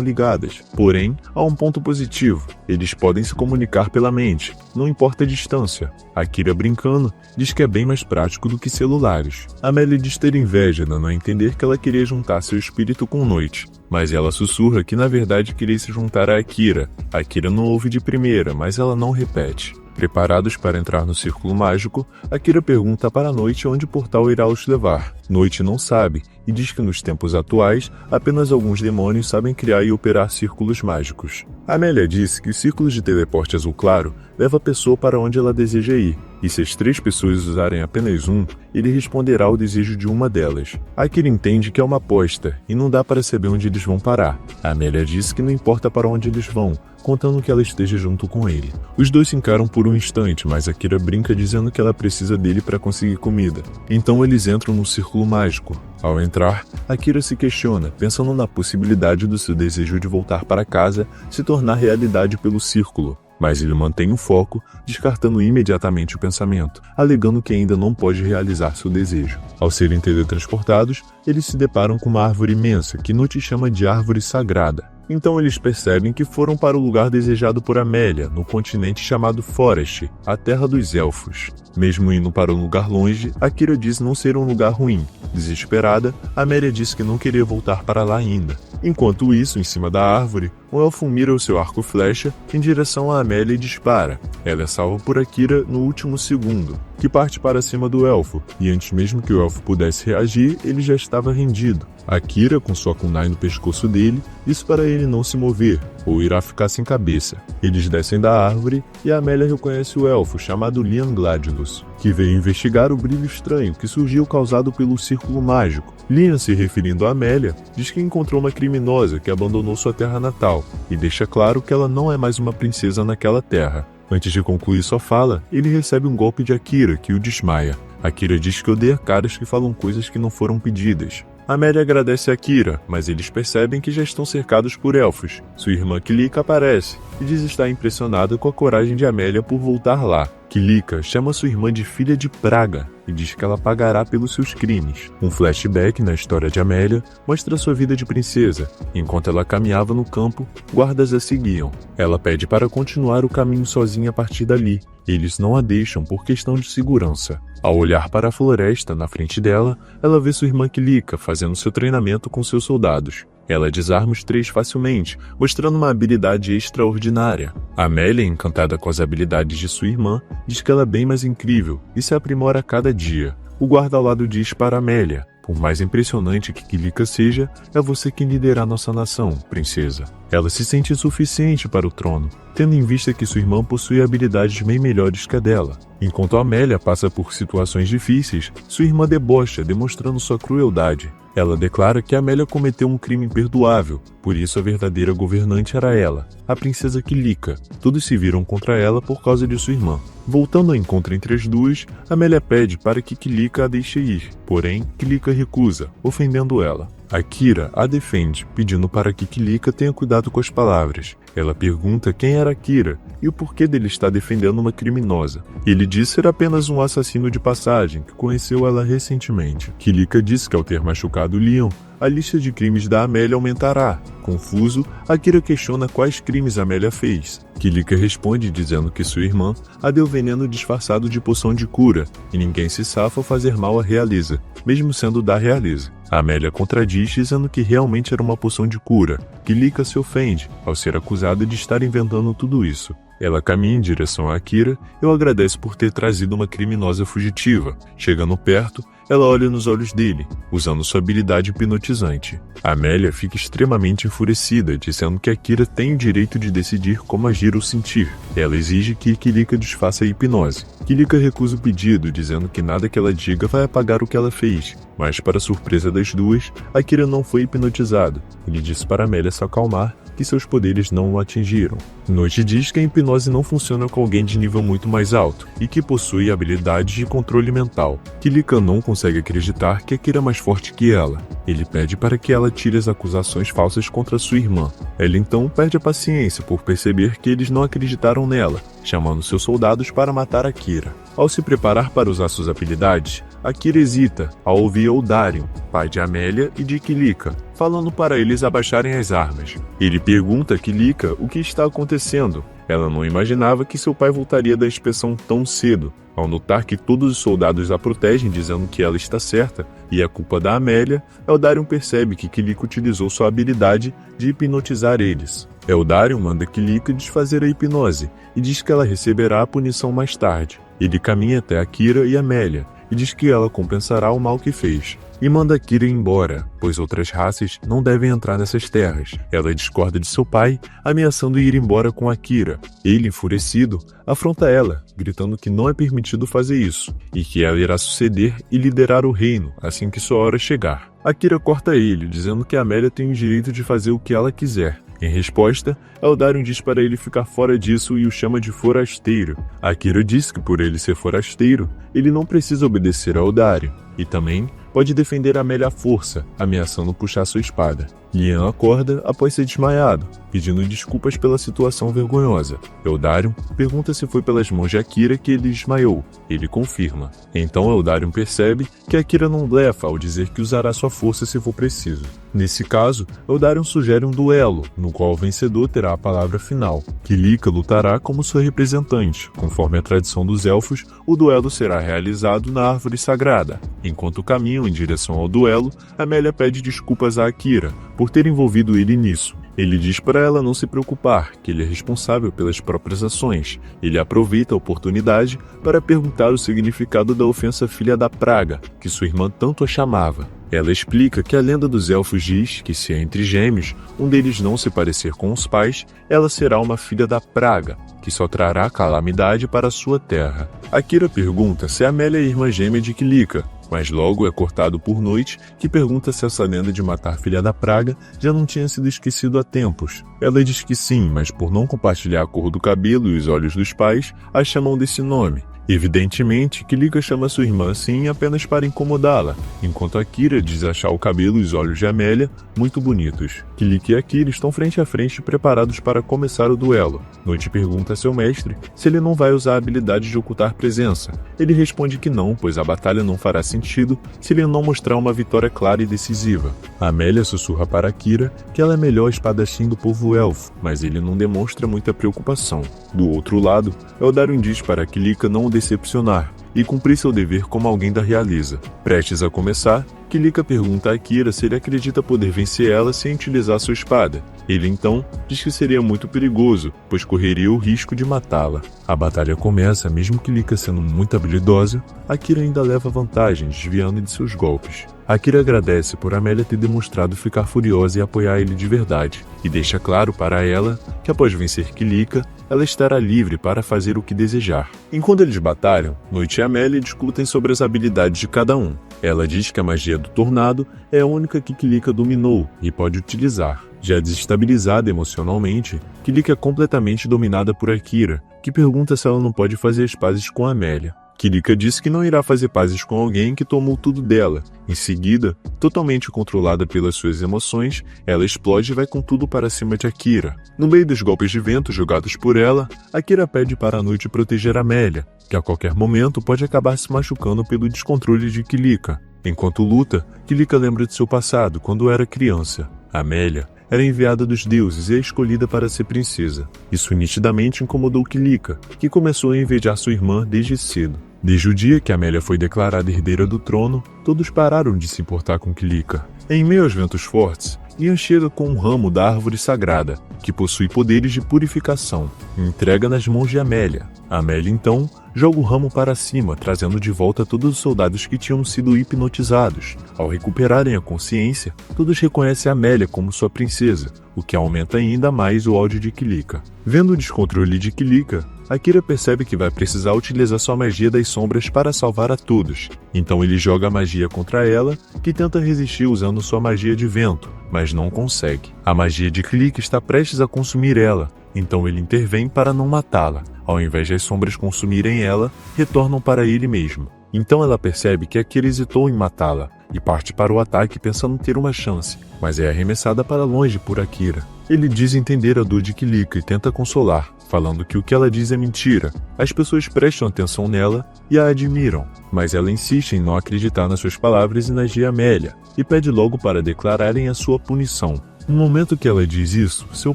ligadas. Porém, há um ponto positivo. Eles podem se comunicar pela mente, não importa a distância. Akira, brincando, diz que é bem mais prático do que celulares. Amélia diz ter inveja, dando a entender que ela queria juntar seu espírito com Noite. Mas ela sussurra que na verdade queria se juntar a Akira. Akira não ouve de primeira, mas ela não repete. Preparados para entrar no círculo mágico, Akira pergunta para a Noite onde o portal irá os levar. Noite não sabe, e diz que nos tempos atuais, apenas alguns demônios sabem criar e operar círculos mágicos. Amélia disse que o círculo de teleporte azul claro leva a pessoa para onde ela deseja ir, e se as 3 pessoas usarem apenas um, ele responderá ao desejo de uma delas. Akira entende que é uma aposta, e não dá para saber onde eles vão parar. Amélia disse que não importa para onde eles vão, contando que ela esteja junto com ele. Os dois se encaram por um instante, mas Akira brinca dizendo que ela precisa dele para conseguir comida. Então eles entram no círculo mágico. Ao entrar, Akira se questiona, pensando na possibilidade do seu desejo de voltar para casa se tornar realidade pelo círculo. Mas ele mantém o foco, descartando imediatamente o pensamento, alegando que ainda não pode realizar seu desejo. Ao serem teletransportados, eles se deparam com uma árvore imensa, que Noite chama de árvore sagrada. Então eles percebem que foram para o lugar desejado por Amélia, no continente chamado Forest, a terra dos elfos. Mesmo indo para um lugar longe, Akira diz não ser um lugar ruim. Desesperada, Amélia diz que não queria voltar para lá ainda. Enquanto isso, em cima da árvore, um elfo mira o seu arco-flecha em direção a Amélia e dispara. Ela é salva por Akira no último segundo, que parte para cima do elfo, e antes mesmo que o elfo pudesse reagir, ele já estava rendido. Akira, com sua kunai no pescoço dele, diz para ele não se mover, ou irá ficar sem cabeça. Eles descem da árvore e Amélia reconhece o elfo chamado Liam Gladiolus, que veio investigar o brilho estranho que surgiu causado pelo círculo mágico. Liam, se referindo a Amélia, diz que encontrou uma criminosa que abandonou sua terra natal, e deixa claro que ela não é mais uma princesa naquela terra. Antes de concluir sua fala, ele recebe um golpe de Akira, que o desmaia. Akira diz que odeia caras que falam coisas que não foram pedidas. Amélia agradece a Akira, mas eles percebem que já estão cercados por elfos. Sua irmã Kilika aparece e diz estar impressionada com a coragem de Amélia por voltar lá. Kilika chama sua irmã de filha de praga e diz que ela pagará pelos seus crimes. Um flashback na história de Amélia mostra sua vida de princesa. Enquanto ela caminhava no campo, guardas a seguiam. Ela pede para continuar o caminho sozinha a partir dali. Eles não a deixam por questão de segurança. Ao olhar para a floresta na frente dela, ela vê sua irmã Kilika fazendo seu treinamento com seus soldados. Ela desarma os 3 facilmente, mostrando uma habilidade extraordinária. Amélia, encantada com as habilidades de sua irmã, diz que ela é bem mais incrível e se aprimora a cada dia. O guarda ao lado diz para Amélia: por mais impressionante que Kilika seja, é você quem liderará nossa nação, princesa. Ela se sente insuficiente para o trono, tendo em vista que sua irmã possui habilidades bem melhores que a dela. Enquanto Amélia passa por situações difíceis, sua irmã debocha, demonstrando sua crueldade. Ela declara que Amélia cometeu um crime imperdoável, por isso a verdadeira governante era ela, a princesa Kilika. Todos se viram contra ela por causa de sua irmã. Voltando ao encontro entre as duas, Amélia pede para que Kilika a deixe ir, porém Kilika recusa, ofendendo ela. Akira a defende, pedindo para que Kilika tenha cuidado com as palavras. Ela pergunta quem era Akira e o porquê dele estar defendendo uma criminosa. Ele diz ser apenas um assassino de passagem que conheceu ela recentemente. Kilika diz que ao ter machucado Leon, a lista de crimes da Amélia aumentará. Confuso, Akira questiona quais crimes Amélia fez. Kilika responde dizendo que sua irmã a deu veneno disfarçado de poção de cura, e ninguém se safa ao fazer mal à realeza, mesmo sendo da realeza. Amélia contradiz dizendo que realmente era uma poção de cura. Kilika se ofende ao ser acusada de estar inventando tudo isso. Ela caminha em direção a Akira e o agradece por ter trazido uma criminosa fugitiva. Chegando perto, ela olha nos olhos dele, usando sua habilidade hipnotizante. Amélia fica extremamente enfurecida, dizendo que Akira tem o direito de decidir como agir ou sentir. Ela exige que Kilika desfaça a hipnose. Kilika recusa o pedido, dizendo que nada que ela diga vai apagar o que ela fez. Mas, para surpresa das duas, Akira não foi hipnotizado. Ele disse para Amélia se acalmar, que seus poderes não o atingiram. Noite diz que a hipnose não funciona com alguém de nível muito mais alto, e que possui habilidades de controle mental. Kilika não consegue acreditar que Akira é mais forte que ela. Ele pede para que ela tire as acusações falsas contra sua irmã. Ela então perde a paciência por perceber que eles não acreditaram nela, chamando seus soldados para matar Akira. Ao se preparar para usar suas habilidades, Akira hesita ao ouvir Eldarion, pai de Amélia e de Kilika, falando para eles abaixarem as armas. Ele pergunta a Kilika o que está acontecendo. Ela não imaginava que seu pai voltaria da inspeção tão cedo. Ao notar que todos os soldados a protegem dizendo que ela está certa e é culpa da Amélia, Eldarion percebe que Kilika utilizou sua habilidade de hipnotizar eles. Eldarion manda Kilika desfazer a hipnose e diz que ela receberá a punição mais tarde. Ele caminha até Akira e Amélia e diz que ela compensará o mal que fez. E manda Akira embora, pois outras raças não devem entrar nessas terras. Ela discorda de seu pai, ameaçando ir embora com Akira. Ele, enfurecido, afronta ela, gritando que não é permitido fazer isso, e que ela irá suceder e liderar o reino assim que sua hora chegar. Akira corta ele, dizendo que Amélia tem o direito de fazer o que ela quiser. Em resposta, Eldarion diz para ele ficar fora disso e o chama de forasteiro. Akira diz que por ele ser forasteiro, ele não precisa obedecer a Eldarion, e também pode defender Amélia à força, ameaçando puxar sua espada. Lian acorda após ser desmaiado, pedindo desculpas pela situação vergonhosa. Eldarion pergunta se foi pelas mãos de Akira que ele desmaiou. Ele confirma. Então Eldarion percebe que Akira não blefa ao dizer que usará sua força se for preciso. Nesse caso, Eldarion sugere um duelo, no qual o vencedor terá a palavra final. Kilika lutará como sua representante. Conforme a tradição dos elfos, o duelo será realizado na árvore sagrada. Enquanto caminham em direção ao duelo, Amélia pede desculpas a Akira por ter envolvido ele nisso. Ele diz para ela não se preocupar, que ele é responsável pelas próprias ações. Ele aproveita a oportunidade para perguntar o significado da ofensa filha da praga, que sua irmã tanto a chamava. Ela explica que a lenda dos elfos diz que se entre gêmeos, um deles não se parecer com os pais, ela será uma filha da praga, que só trará calamidade para sua terra. Akira pergunta se Amélia é irmã gêmea de Kilika, mas logo é cortado por Noite, que pergunta se essa lenda de matar filha da praga já não tinha sido esquecido há tempos. Ela diz que sim, mas por não compartilhar a cor do cabelo e os olhos dos pais, a chamam desse nome. Evidentemente, Kilika chama sua irmã assim apenas para incomodá-la, enquanto Akira diz achar o cabelo e os olhos de Amélia muito bonitos. Kilika e Akira estão frente a frente preparados para começar o duelo. Noite pergunta a seu mestre se ele não vai usar a habilidade de ocultar presença. Ele responde que não, pois a batalha não fará sentido se ele não mostrar uma vitória clara e decisiva. Amélia sussurra para Akira que ela é melhor espadachim do povo elfo, mas ele não demonstra muita preocupação. Do outro lado, Eldarion diz para Kilika não decepcionar e cumprir seu dever como alguém da realeza. Prestes a começar, Kilika pergunta a Akira se ele acredita poder vencer ela sem utilizar sua espada. Ele então diz que seria muito perigoso, pois correria o risco de matá-la. A batalha começa, mesmo Kilika sendo muito habilidosa, Akira ainda leva vantagem, desviando de seus golpes. Akira agradece por Amélia ter demonstrado ficar furiosa e apoiar ele de verdade, e deixa claro para ela que após vencer Kilika, ela estará livre para fazer o que desejar. Enquanto eles batalham, Noite e Amélia discutem sobre as habilidades de cada um. Ela diz que a magia do tornado é a única que Kilika dominou e pode utilizar. Já desestabilizada emocionalmente, Kilika é completamente dominada por Akira, que pergunta se ela não pode fazer as pazes com Amélia. Kilika diz que não irá fazer pazes com alguém que tomou tudo dela. Em seguida, totalmente controlada pelas suas emoções, ela explode e vai com tudo para cima de Akira. No meio dos golpes de vento jogados por ela, Akira pede para a Noite proteger Amélia, que a qualquer momento pode acabar se machucando pelo descontrole de Kilika. Enquanto luta, Kilika lembra de seu passado quando era criança. Amélia era enviada dos deuses e é escolhida para ser princesa. Isso nitidamente incomodou Kilika, que começou a invejar sua irmã desde cedo. Desde o dia que Amélia foi declarada herdeira do trono, todos pararam de se importar com Kilika. Em meio aos ventos fortes, Lian chega com um ramo da árvore sagrada, que possui poderes de purificação, e entrega nas mãos de Amélia. Amélia, então, joga o ramo para cima, trazendo de volta todos os soldados que tinham sido hipnotizados. Ao recuperarem a consciência, todos reconhecem Amélia como sua princesa, o que aumenta ainda mais o ódio de Kilika. Vendo o descontrole de Kilika, Akira percebe que vai precisar utilizar sua magia das sombras para salvar a todos. Então ele joga a magia contra ela, que tenta resistir usando sua magia de vento, mas não consegue. A magia de Kilika está prestes a consumir ela, então ele intervém para não matá-la. Ao invés de as sombras consumirem ela, retornam para ele mesmo. Então ela percebe que Akira hesitou em matá-la e parte para o ataque pensando ter uma chance, mas é arremessada para longe por Akira. Ele diz entender a dor de Kilika e tenta consolar, falando que o que ela diz é mentira. As pessoas prestam atenção nela e a admiram, mas ela insiste em não acreditar nas suas palavras e nas de Amélia, e pede logo para declararem a sua punição. No momento que ela diz isso, seu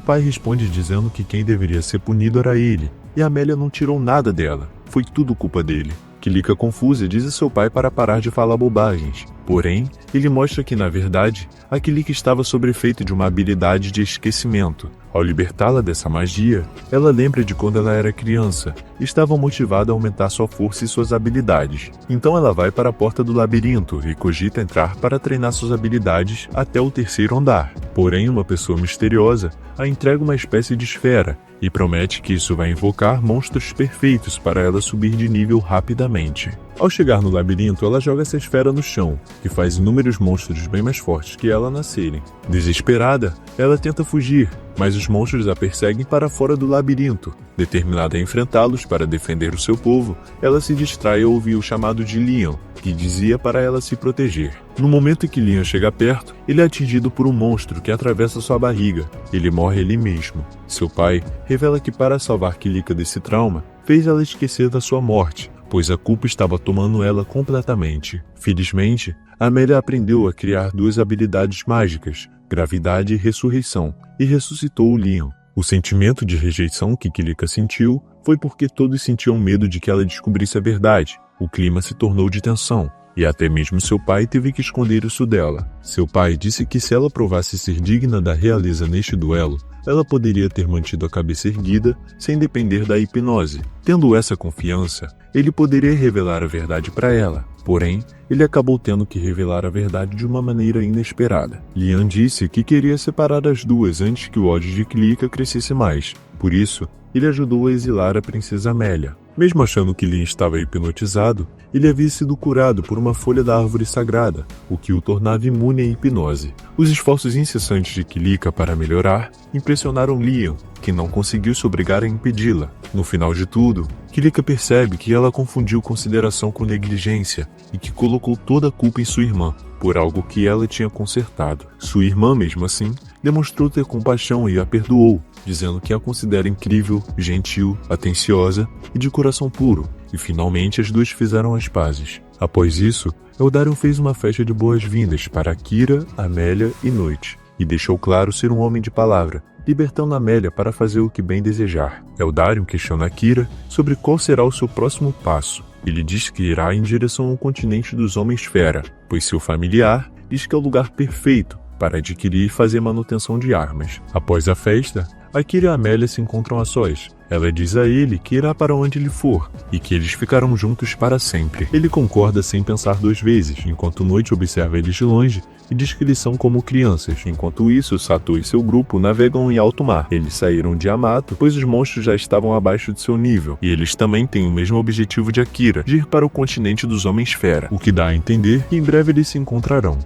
pai responde dizendo que quem deveria ser punido era ele, e Amélia não tirou nada dela, foi tudo culpa dele. Kilika, confusa, diz a seu pai para parar de falar bobagens. Porém, ele mostra que, na verdade, a Kilika estava sob efeito de uma habilidade de esquecimento. Ao libertá-la dessa magia, ela lembra de quando ela era criança e estava motivada a aumentar sua força e suas habilidades. Então ela vai para a porta do labirinto e cogita entrar para treinar suas habilidades até o terceiro andar. Porém, uma pessoa misteriosa a entrega uma espécie de esfera e promete que isso vai invocar monstros perfeitos para ela subir de nível rapidamente. Ao chegar no labirinto, ela joga essa esfera no chão, que faz inúmeros monstros bem mais fortes que ela nascerem. Desesperada, ela tenta fugir, mas os monstros a perseguem para fora do labirinto. Determinada a enfrentá-los para defender o seu povo, ela se distrai ao ouvir o chamado de Leon, que dizia para ela se proteger. No momento em que Leon chega perto, ele é atingido por um monstro que atravessa sua barriga. Ele morre ali mesmo. Seu pai revela que para salvar Kilika desse trauma, fez ela esquecer da sua morte, pois a culpa estava tomando ela completamente. Felizmente, Amélia aprendeu a criar duas habilidades mágicas, gravidade e ressurreição, e ressuscitou o Leon. O sentimento de rejeição que Kilika sentiu foi porque todos sentiam medo de que ela descobrisse a verdade. O clima se tornou de tensão, e até mesmo seu pai teve que esconder isso dela. Seu pai disse que se ela provasse ser digna da realeza neste duelo, ela poderia ter mantido a cabeça erguida sem depender da hipnose. Tendo essa confiança, ele poderia revelar a verdade para ela. Porém, ele acabou tendo que revelar a verdade de uma maneira inesperada. Leon disse que queria separar as duas antes que o ódio de Kilika crescesse mais. Por isso, ele ajudou a exilar a princesa Amélia. Mesmo achando que Leon estava hipnotizado, ele havia sido curado por uma folha da árvore sagrada, o que o tornava imune à hipnose. Os esforços incessantes de Kilika para melhorar impressionaram Leon, que não conseguiu se obrigar a impedi-la. No final de tudo, Kilika percebe que ela confundiu consideração com negligência e que colocou toda a culpa em sua irmã, por algo que ela tinha consertado. Sua irmã, mesmo assim, demonstrou ter compaixão e a perdoou, dizendo que a considera incrível, gentil, atenciosa e de coração puro, e finalmente as duas fizeram as pazes. Após isso, Eldarion fez uma festa de boas-vindas para Akira, Amélia e Noite, e deixou claro ser um homem de palavra, libertando Amélia para fazer o que bem desejar. Eldarion questiona Akira sobre qual será o seu próximo passo. Ele diz que irá em direção ao continente dos Homens-Fera, pois seu familiar diz que é o lugar perfeito para adquirir e fazer manutenção de armas. Após a festa, Akira e Amélia se encontram a sós. Ela diz a ele que irá para onde ele for e que eles ficarão juntos para sempre. Ele concorda sem pensar duas vezes, enquanto Noite observa eles de longe e diz que eles são como crianças. Enquanto isso, Sato e seu grupo navegam em alto mar. Eles saíram de Yamato, pois os monstros já estavam abaixo de seu nível, e eles também têm o mesmo objetivo de Akira, de ir para o continente dos Homens-Fera, o que dá a entender que em breve eles se encontrarão.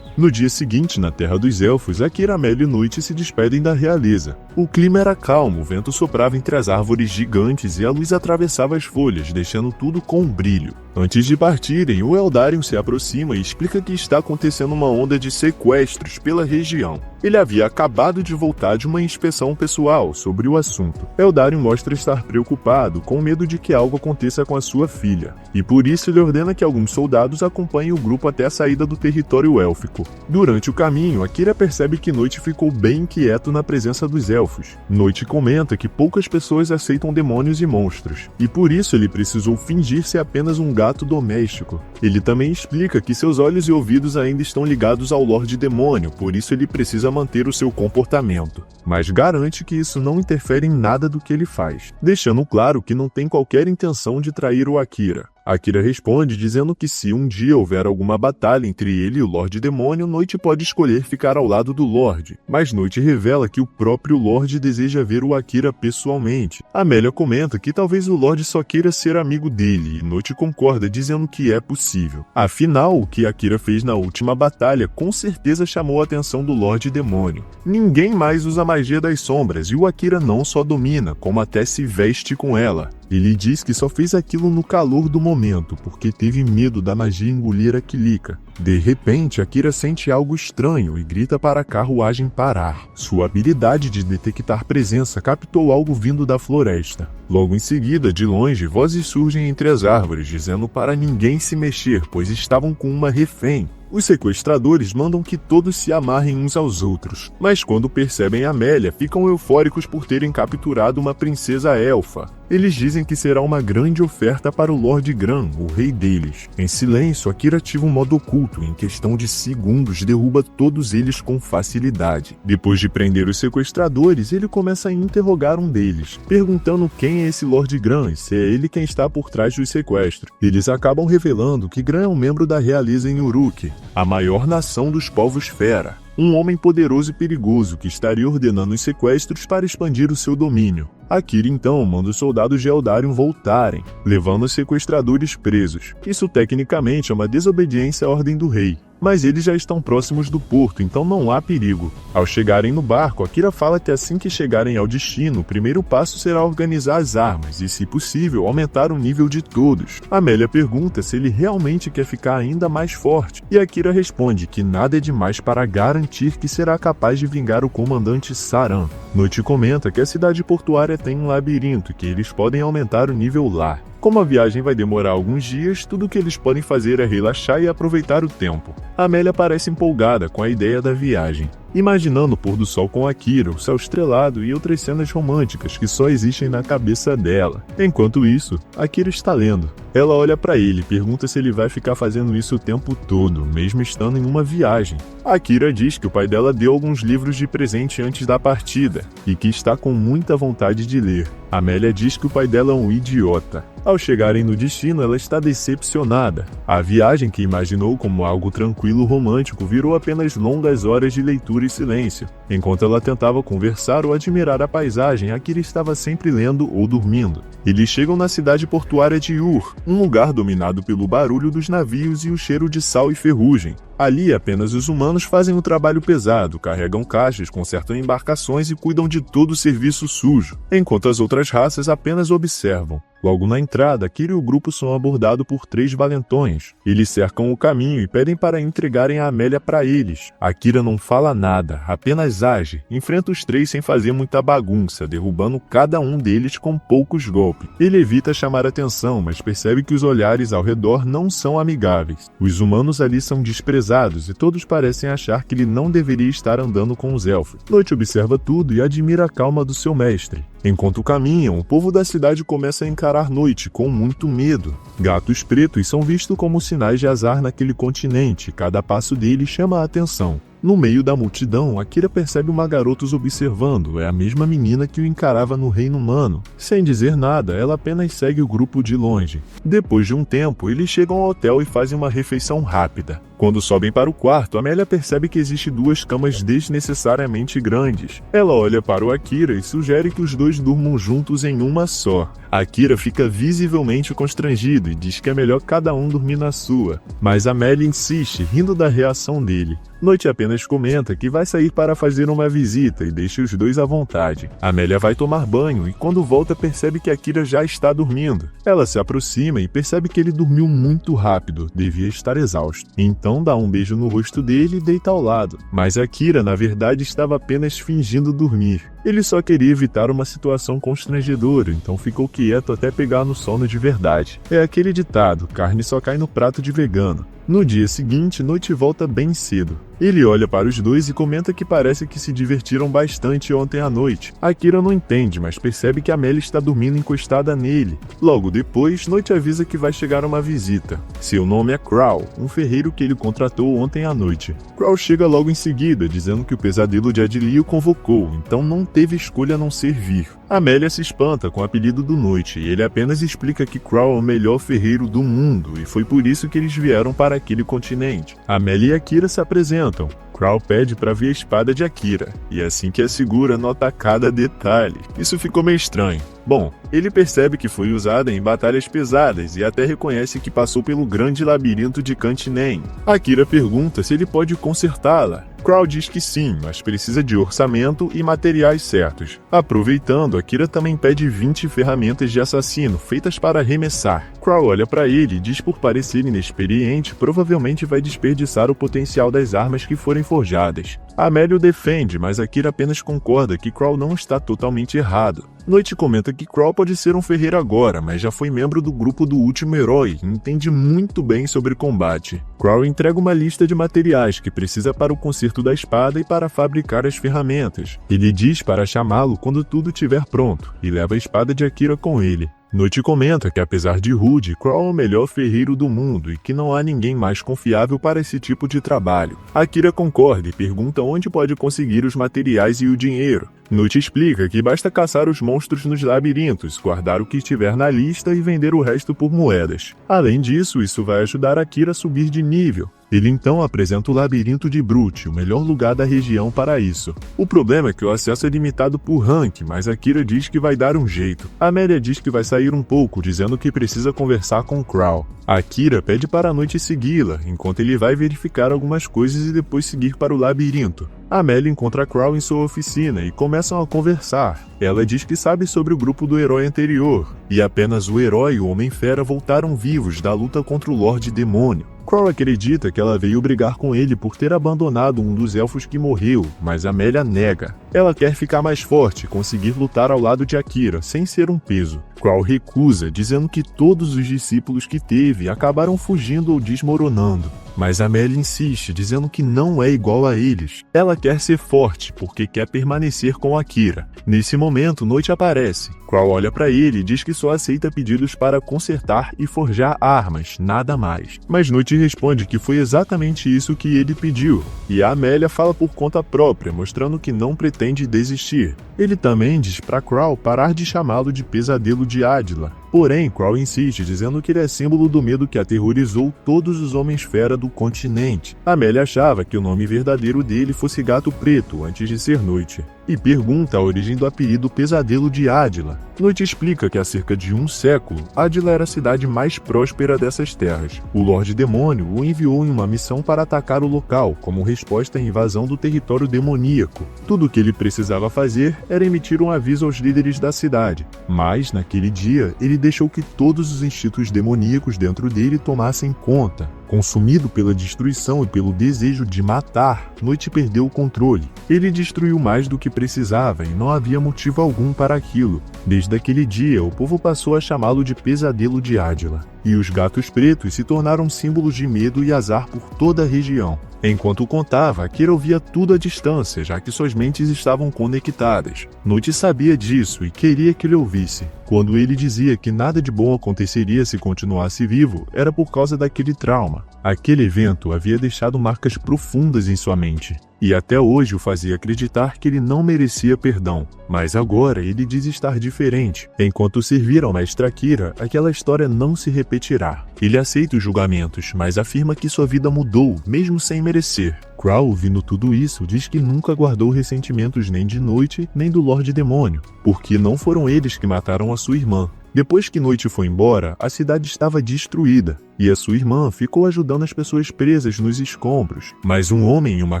No dia seguinte, na Terra dos Elfos, Akira, Amélia e Noite se despedem da realeza. O clima era calmo, o vento soprava entre as árvores gigantes e a luz atravessava as folhas, deixando tudo com um brilho. Antes de partirem, o Eldarion se aproxima e explica que está acontecendo uma onda de sequestros pela região. Ele havia acabado de voltar de uma inspeção pessoal sobre o assunto. Eldarion mostra estar preocupado, com medo de que algo aconteça com a sua filha, e por isso ele ordena que alguns soldados acompanhem o grupo até a saída do território élfico. Durante o caminho, Akira percebe que Noite ficou bem inquieto na presença dos elfos. Noite comenta que poucas pessoas aceitam demônios e monstros, e por isso ele precisou fingir ser apenas um gato doméstico. Ele também explica que seus olhos e ouvidos ainda estão ligados ao Lorde Demônio, por isso ele precisa manter o seu comportamento, mas garante que isso não interfere em nada do que ele faz, deixando claro que não tem qualquer intenção de trair o Akira. Akira responde dizendo que se um dia houver alguma batalha entre ele e o Lorde Demônio, Noite pode escolher ficar ao lado do Lorde, mas Noite revela que o próprio Lorde deseja ver o Akira pessoalmente. Amélia comenta que talvez o Lorde só queira ser amigo dele, e Noite concorda dizendo que é possível. Afinal, o que Akira fez na última batalha com certeza chamou a atenção do Lorde Demônio. Ninguém mais usa a magia das sombras, e o Akira não só domina, como até se veste com ela. Ele diz que só fez aquilo no calor do momento, porque teve medo da magia engolir a Kilika. De repente, Akira sente algo estranho e grita para a carruagem parar. Sua habilidade de detectar presença captou algo vindo da floresta. Logo em seguida, de longe, vozes surgem entre as árvores, dizendo para ninguém se mexer, pois estavam com uma refém. Os sequestradores mandam que todos se amarrem uns aos outros, mas quando percebem Amélia, ficam eufóricos por terem capturado uma princesa elfa. Eles dizem que será uma grande oferta para o Lord Gran, o rei deles. Em silêncio, Akira ativa um modo oculto e em questão de segundos derruba todos eles com facilidade. Depois de prender os sequestradores, ele começa a interrogar um deles, perguntando quem é esse Lord Gran e se é ele quem está por trás dos sequestros. Eles acabam revelando que Gran é um membro da realeza em Uruk, a maior nação dos povos fera. Um homem poderoso e perigoso que estaria ordenando os sequestros para expandir o seu domínio. Akira então manda os soldados de Eldarion voltarem, levando os sequestradores presos. Isso tecnicamente é uma desobediência à ordem do rei, mas eles já estão próximos do porto, então não há perigo. Ao chegarem no barco, Akira fala que assim que chegarem ao destino, o primeiro passo será organizar as armas e, se possível, aumentar o nível de todos. Amélia pergunta se ele realmente quer ficar ainda mais forte, e Akira responde que nada é demais para garantir que será capaz de vingar o comandante Saran. Noite comenta que a cidade portuária tem um labirinto e que eles podem aumentar o nível lá. Como a viagem vai demorar alguns dias, tudo o que eles podem fazer é relaxar e aproveitar o tempo. Amélia parece empolgada com a ideia da viagem, imaginando o pôr do sol com Akira, o céu estrelado e outras cenas românticas que só existem na cabeça dela. Enquanto isso, Akira está lendo. Ela olha para ele e pergunta se ele vai ficar fazendo isso o tempo todo, mesmo estando em uma viagem. Akira diz que o pai dela deu alguns livros de presente antes da partida, e que está com muita vontade de ler. Amélia diz que o pai dela é um idiota. Ao chegarem no destino, ela está decepcionada. A viagem que imaginou como algo tranquilo romântico virou apenas longas horas de leitura e silêncio. Enquanto ela tentava conversar ou admirar a paisagem, Akira estava sempre lendo ou dormindo. Eles chegam na cidade portuária de Ur, um lugar dominado pelo barulho dos navios e o cheiro de sal e ferrugem. Ali, apenas os humanos fazem o trabalho pesado, carregam caixas, consertam embarcações e cuidam de todo o serviço sujo, enquanto as outras raças apenas observam. Logo na entrada, Akira e o grupo são abordados por 3 valentões. Eles cercam o caminho e pedem para entregarem a Amélia para eles. Akira não fala nada, apenas age. Enfrenta os 3 sem fazer muita bagunça, derrubando cada um deles com poucos golpes. Ele evita chamar atenção, mas percebe que os olhares ao redor não são amigáveis. Os humanos ali são desprezados e todos parecem achar que ele não deveria estar andando com os elfos. Noite observa tudo e admira a calma do seu mestre. Enquanto caminham, o povo da cidade começa a encarar Noite com muito medo. Gatos pretos são vistos como sinais de azar naquele continente, cada passo deles chama a atenção. No meio da multidão, Akira percebe uma garota os observando, é a mesma menina que o encarava no reino humano. Sem dizer nada, ela apenas segue o grupo de longe. Depois de um tempo, eles chegam ao hotel e fazem uma refeição rápida. Quando sobem para o quarto, Amélia percebe que existem 2 camas desnecessariamente grandes. Ela olha para o Akira e sugere que os dois durmam juntos em uma só. Akira fica visivelmente constrangido e diz que é melhor cada um dormir na sua, mas Amélia insiste, rindo da reação dele. Noite apenas comenta que vai sair para fazer uma visita e deixa os dois à vontade. Amélia vai tomar banho e quando volta percebe que Akira já está dormindo. Ela se aproxima e percebe que ele dormiu muito rápido, devia estar exausto. Então dá um beijo no rosto dele e deita ao lado. Mas Akira na verdade estava apenas fingindo dormir. Ele só queria evitar uma situação constrangedora, então ficou quieto até pegar no sono de verdade. É aquele ditado, carne só cai no prato de vegano. No dia seguinte, Noite volta bem cedo. Ele olha para os dois e comenta que parece que se divertiram bastante ontem à noite. Akira não entende, mas percebe que Amélia está dormindo encostada nele. Logo depois, Noite avisa que vai chegar uma visita. Seu nome é Crow, um ferreiro que ele contratou ontem à noite. Crow chega logo em seguida, dizendo que o pesadelo de Adili o convocou, então não teve escolha a não ser vir. Amélia se espanta com o apelido do Noite, e ele apenas explica que Crow é o melhor ferreiro do mundo, e foi por isso que eles vieram para aquele continente. Amélia e Akira se apresentam. Crow pede para ver a espada de Akira, e assim que a segura nota cada detalhe. Isso ficou meio estranho. Bom, ele percebe que foi usada em batalhas pesadas e até reconhece que passou pelo grande labirinto de Cantinen. Akira pergunta se ele pode consertá-la, Crow diz que sim, mas precisa de orçamento e materiais certos. Aproveitando, Akira também pede 20 ferramentas de assassino feitas para arremessar. Crow olha para ele e diz por parecer inexperiente, provavelmente vai desperdiçar o potencial das armas que forem forjadas. Amélia o defende, mas Akira apenas concorda que Crow não está totalmente errado. Noite comenta que Crow pode ser um ferreiro agora, mas já foi membro do grupo do último herói e entende muito bem sobre combate. Crow entrega uma lista de materiais que precisa para o conserto da espada e para fabricar as ferramentas. Ele diz para chamá-lo quando tudo estiver pronto, e leva a espada de Akira com ele. Noite comenta que apesar de rude, Crow é o melhor ferreiro do mundo e que não há ninguém mais confiável para esse tipo de trabalho. Akira concorda e pergunta onde pode conseguir os materiais e o dinheiro. Noite explica que basta caçar os monstros nos labirintos, guardar o que estiver na lista e vender o resto por moedas. Além disso, isso vai ajudar Akira a subir de nível. Ele então apresenta o labirinto de Brute, o melhor lugar da região para isso. O problema é que o acesso é limitado por rank, mas Akira diz que vai dar um jeito. Amélia diz que vai sair um pouco, dizendo que precisa conversar com Crow. Akira pede para a Noite segui-la, enquanto ele vai verificar algumas coisas e depois seguir para o labirinto. Amélia encontra Crow em sua oficina e começam a conversar. Ela diz que sabe sobre o grupo do herói anterior, e apenas o herói e o Homem-Fera voltaram vivos da luta contra o Lorde Demônio. Crow acredita que ela veio brigar com ele por ter abandonado um dos elfos que morreu, mas Amélia nega. Ela quer ficar mais forte e conseguir lutar ao lado de Akira, sem ser um peso. Crow recusa, dizendo que todos os discípulos que teve acabaram fugindo ou desmoronando. Mas Amélia insiste, dizendo que não é igual a eles. Ela quer ser forte, porque quer permanecer com Akira. Nesse momento, Noite aparece. Crow olha para ele e diz que só aceita pedidos para consertar e forjar armas, nada mais. Mas Noite responde que foi exatamente isso que ele pediu. E a Amélia fala por conta própria, mostrando que não pretende desistir. Ele também diz para Crow parar de chamá-lo de Pesadelo de Ádila. Porém, Crow insiste, dizendo que ele é símbolo do medo que aterrorizou todos os Homens-Fera do continente. Amélia achava que o nome verdadeiro dele fosse Gato Preto, antes de ser Noite, e pergunta a origem do apelido Pesadelo de Ádila. Noite explica que há cerca de um século, Ádila era a cidade mais próspera dessas terras. O Lorde Demônio o enviou em uma missão para atacar o local, como resposta à invasão do território demoníaco. Tudo o que ele precisava fazer era emitir um aviso aos líderes da cidade. Mas, naquele dia, ele deixou que todos os instintos demoníacos dentro dele tomassem conta. Consumido pela destruição e pelo desejo de matar, Noite perdeu o controle. Ele destruiu mais do que precisava e não havia motivo algum para aquilo. Desde aquele dia, o povo passou a chamá-lo de Pesadelo de Ádila. E os gatos pretos se tornaram símbolos de medo e azar por toda a região. Enquanto contava, Akira ouvia tudo à distância, já que suas mentes estavam conectadas. Noite sabia disso e queria que ele ouvisse. Quando ele dizia que nada de bom aconteceria se continuasse vivo, era por causa daquele trauma. Aquele evento havia deixado marcas profundas em sua mente, e até hoje o fazia acreditar que ele não merecia perdão. Mas agora ele diz estar diferente. Enquanto servir ao mestre Akira, aquela história não se repetirá. Ele aceita os julgamentos, mas afirma que sua vida mudou, mesmo sem merecer. Crow, ouvindo tudo isso, diz que nunca guardou ressentimentos nem de Noite, nem do Lorde Demônio, porque não foram eles que mataram a sua irmã. Depois que Noite foi embora, a cidade estava destruída, e a sua irmã ficou ajudando as pessoas presas nos escombros. Mas um homem em uma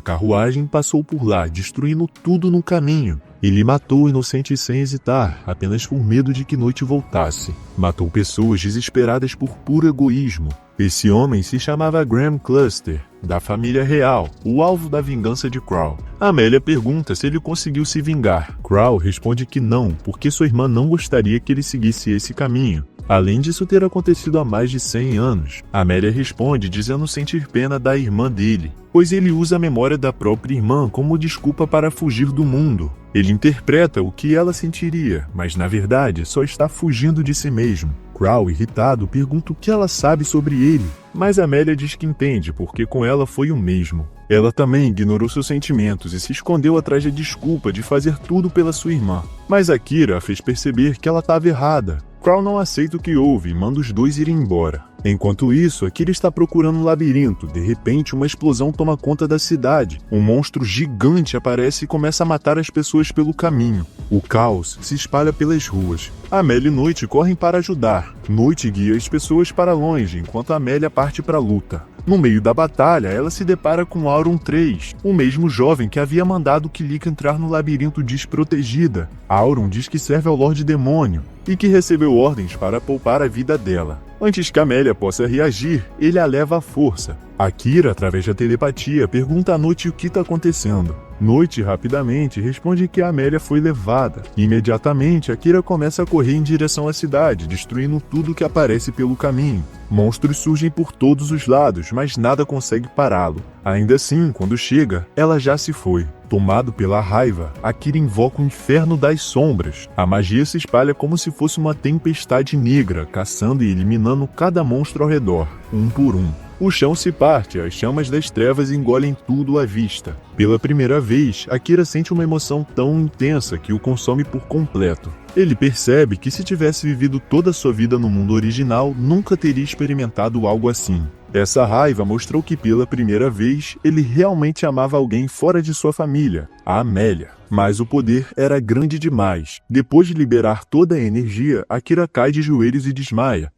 carruagem passou por lá, destruindo tudo no caminho. Ele matou o inocente sem hesitar, apenas por medo de que Noite voltasse. Matou pessoas desesperadas por puro egoísmo. Esse homem se chamava Graham Cluster, da família real, o alvo da vingança de Crow. Amélia pergunta se ele conseguiu se vingar. Crow responde que não, porque sua irmã não gostaria que ele seguisse esse caminho. Além disso ter acontecido há mais de 100 anos. Amélia responde dizendo sentir pena da irmã dele, pois ele usa a memória da própria irmã como desculpa para fugir do mundo. Ele interpreta o que ela sentiria, mas na verdade só está fugindo de si mesmo. Crow, irritado, pergunta o que ela sabe sobre ele, mas Amélia diz que entende, porque com ela foi o mesmo. Ela também ignorou seus sentimentos e se escondeu atrás da desculpa de fazer tudo pela sua irmã. Mas Akira a fez perceber que ela estava errada. Crow não aceita o que houve e manda os dois irem embora. Enquanto isso, Akira está procurando um labirinto. De repente, uma explosão toma conta da cidade. Um monstro gigante aparece e começa a matar as pessoas pelo caminho. O caos se espalha pelas ruas. Amélia e Noite correm para ajudar. Noite guia as pessoas para longe, enquanto Amélia parte para a luta. No meio da batalha, ela se depara com Auron III, o mesmo jovem que havia mandado Kilika entrar no labirinto desprotegida. Auron diz que serve ao Lorde Demônio e que recebeu ordens para poupar a vida dela. Antes que Amélia possa reagir, ele a leva à força. Akira, através da telepatia, pergunta a Noite o que está acontecendo. Noite rapidamente responde que a Amélia foi levada. Imediatamente, Akira começa a correr em direção à cidade, destruindo tudo que aparece pelo caminho. Monstros surgem por todos os lados, mas nada consegue pará-lo. Ainda assim, quando chega, ela já se foi. Tomado pela raiva, Akira invoca o Inferno das Sombras. A magia se espalha como se fosse uma tempestade negra, caçando e eliminando cada monstro ao redor, um por um. O chão se parte, as chamas das trevas engolem tudo à vista. Pela primeira vez, Akira sente uma emoção tão intensa que o consome por completo. Ele percebe que se tivesse vivido toda a sua vida no mundo original, nunca teria experimentado algo assim. Essa raiva mostrou que pela primeira vez, ele realmente amava alguém fora de sua família, a Amélia. Mas o poder era grande demais. Depois de liberar toda a energia, Akira cai de joelhos e desmaia.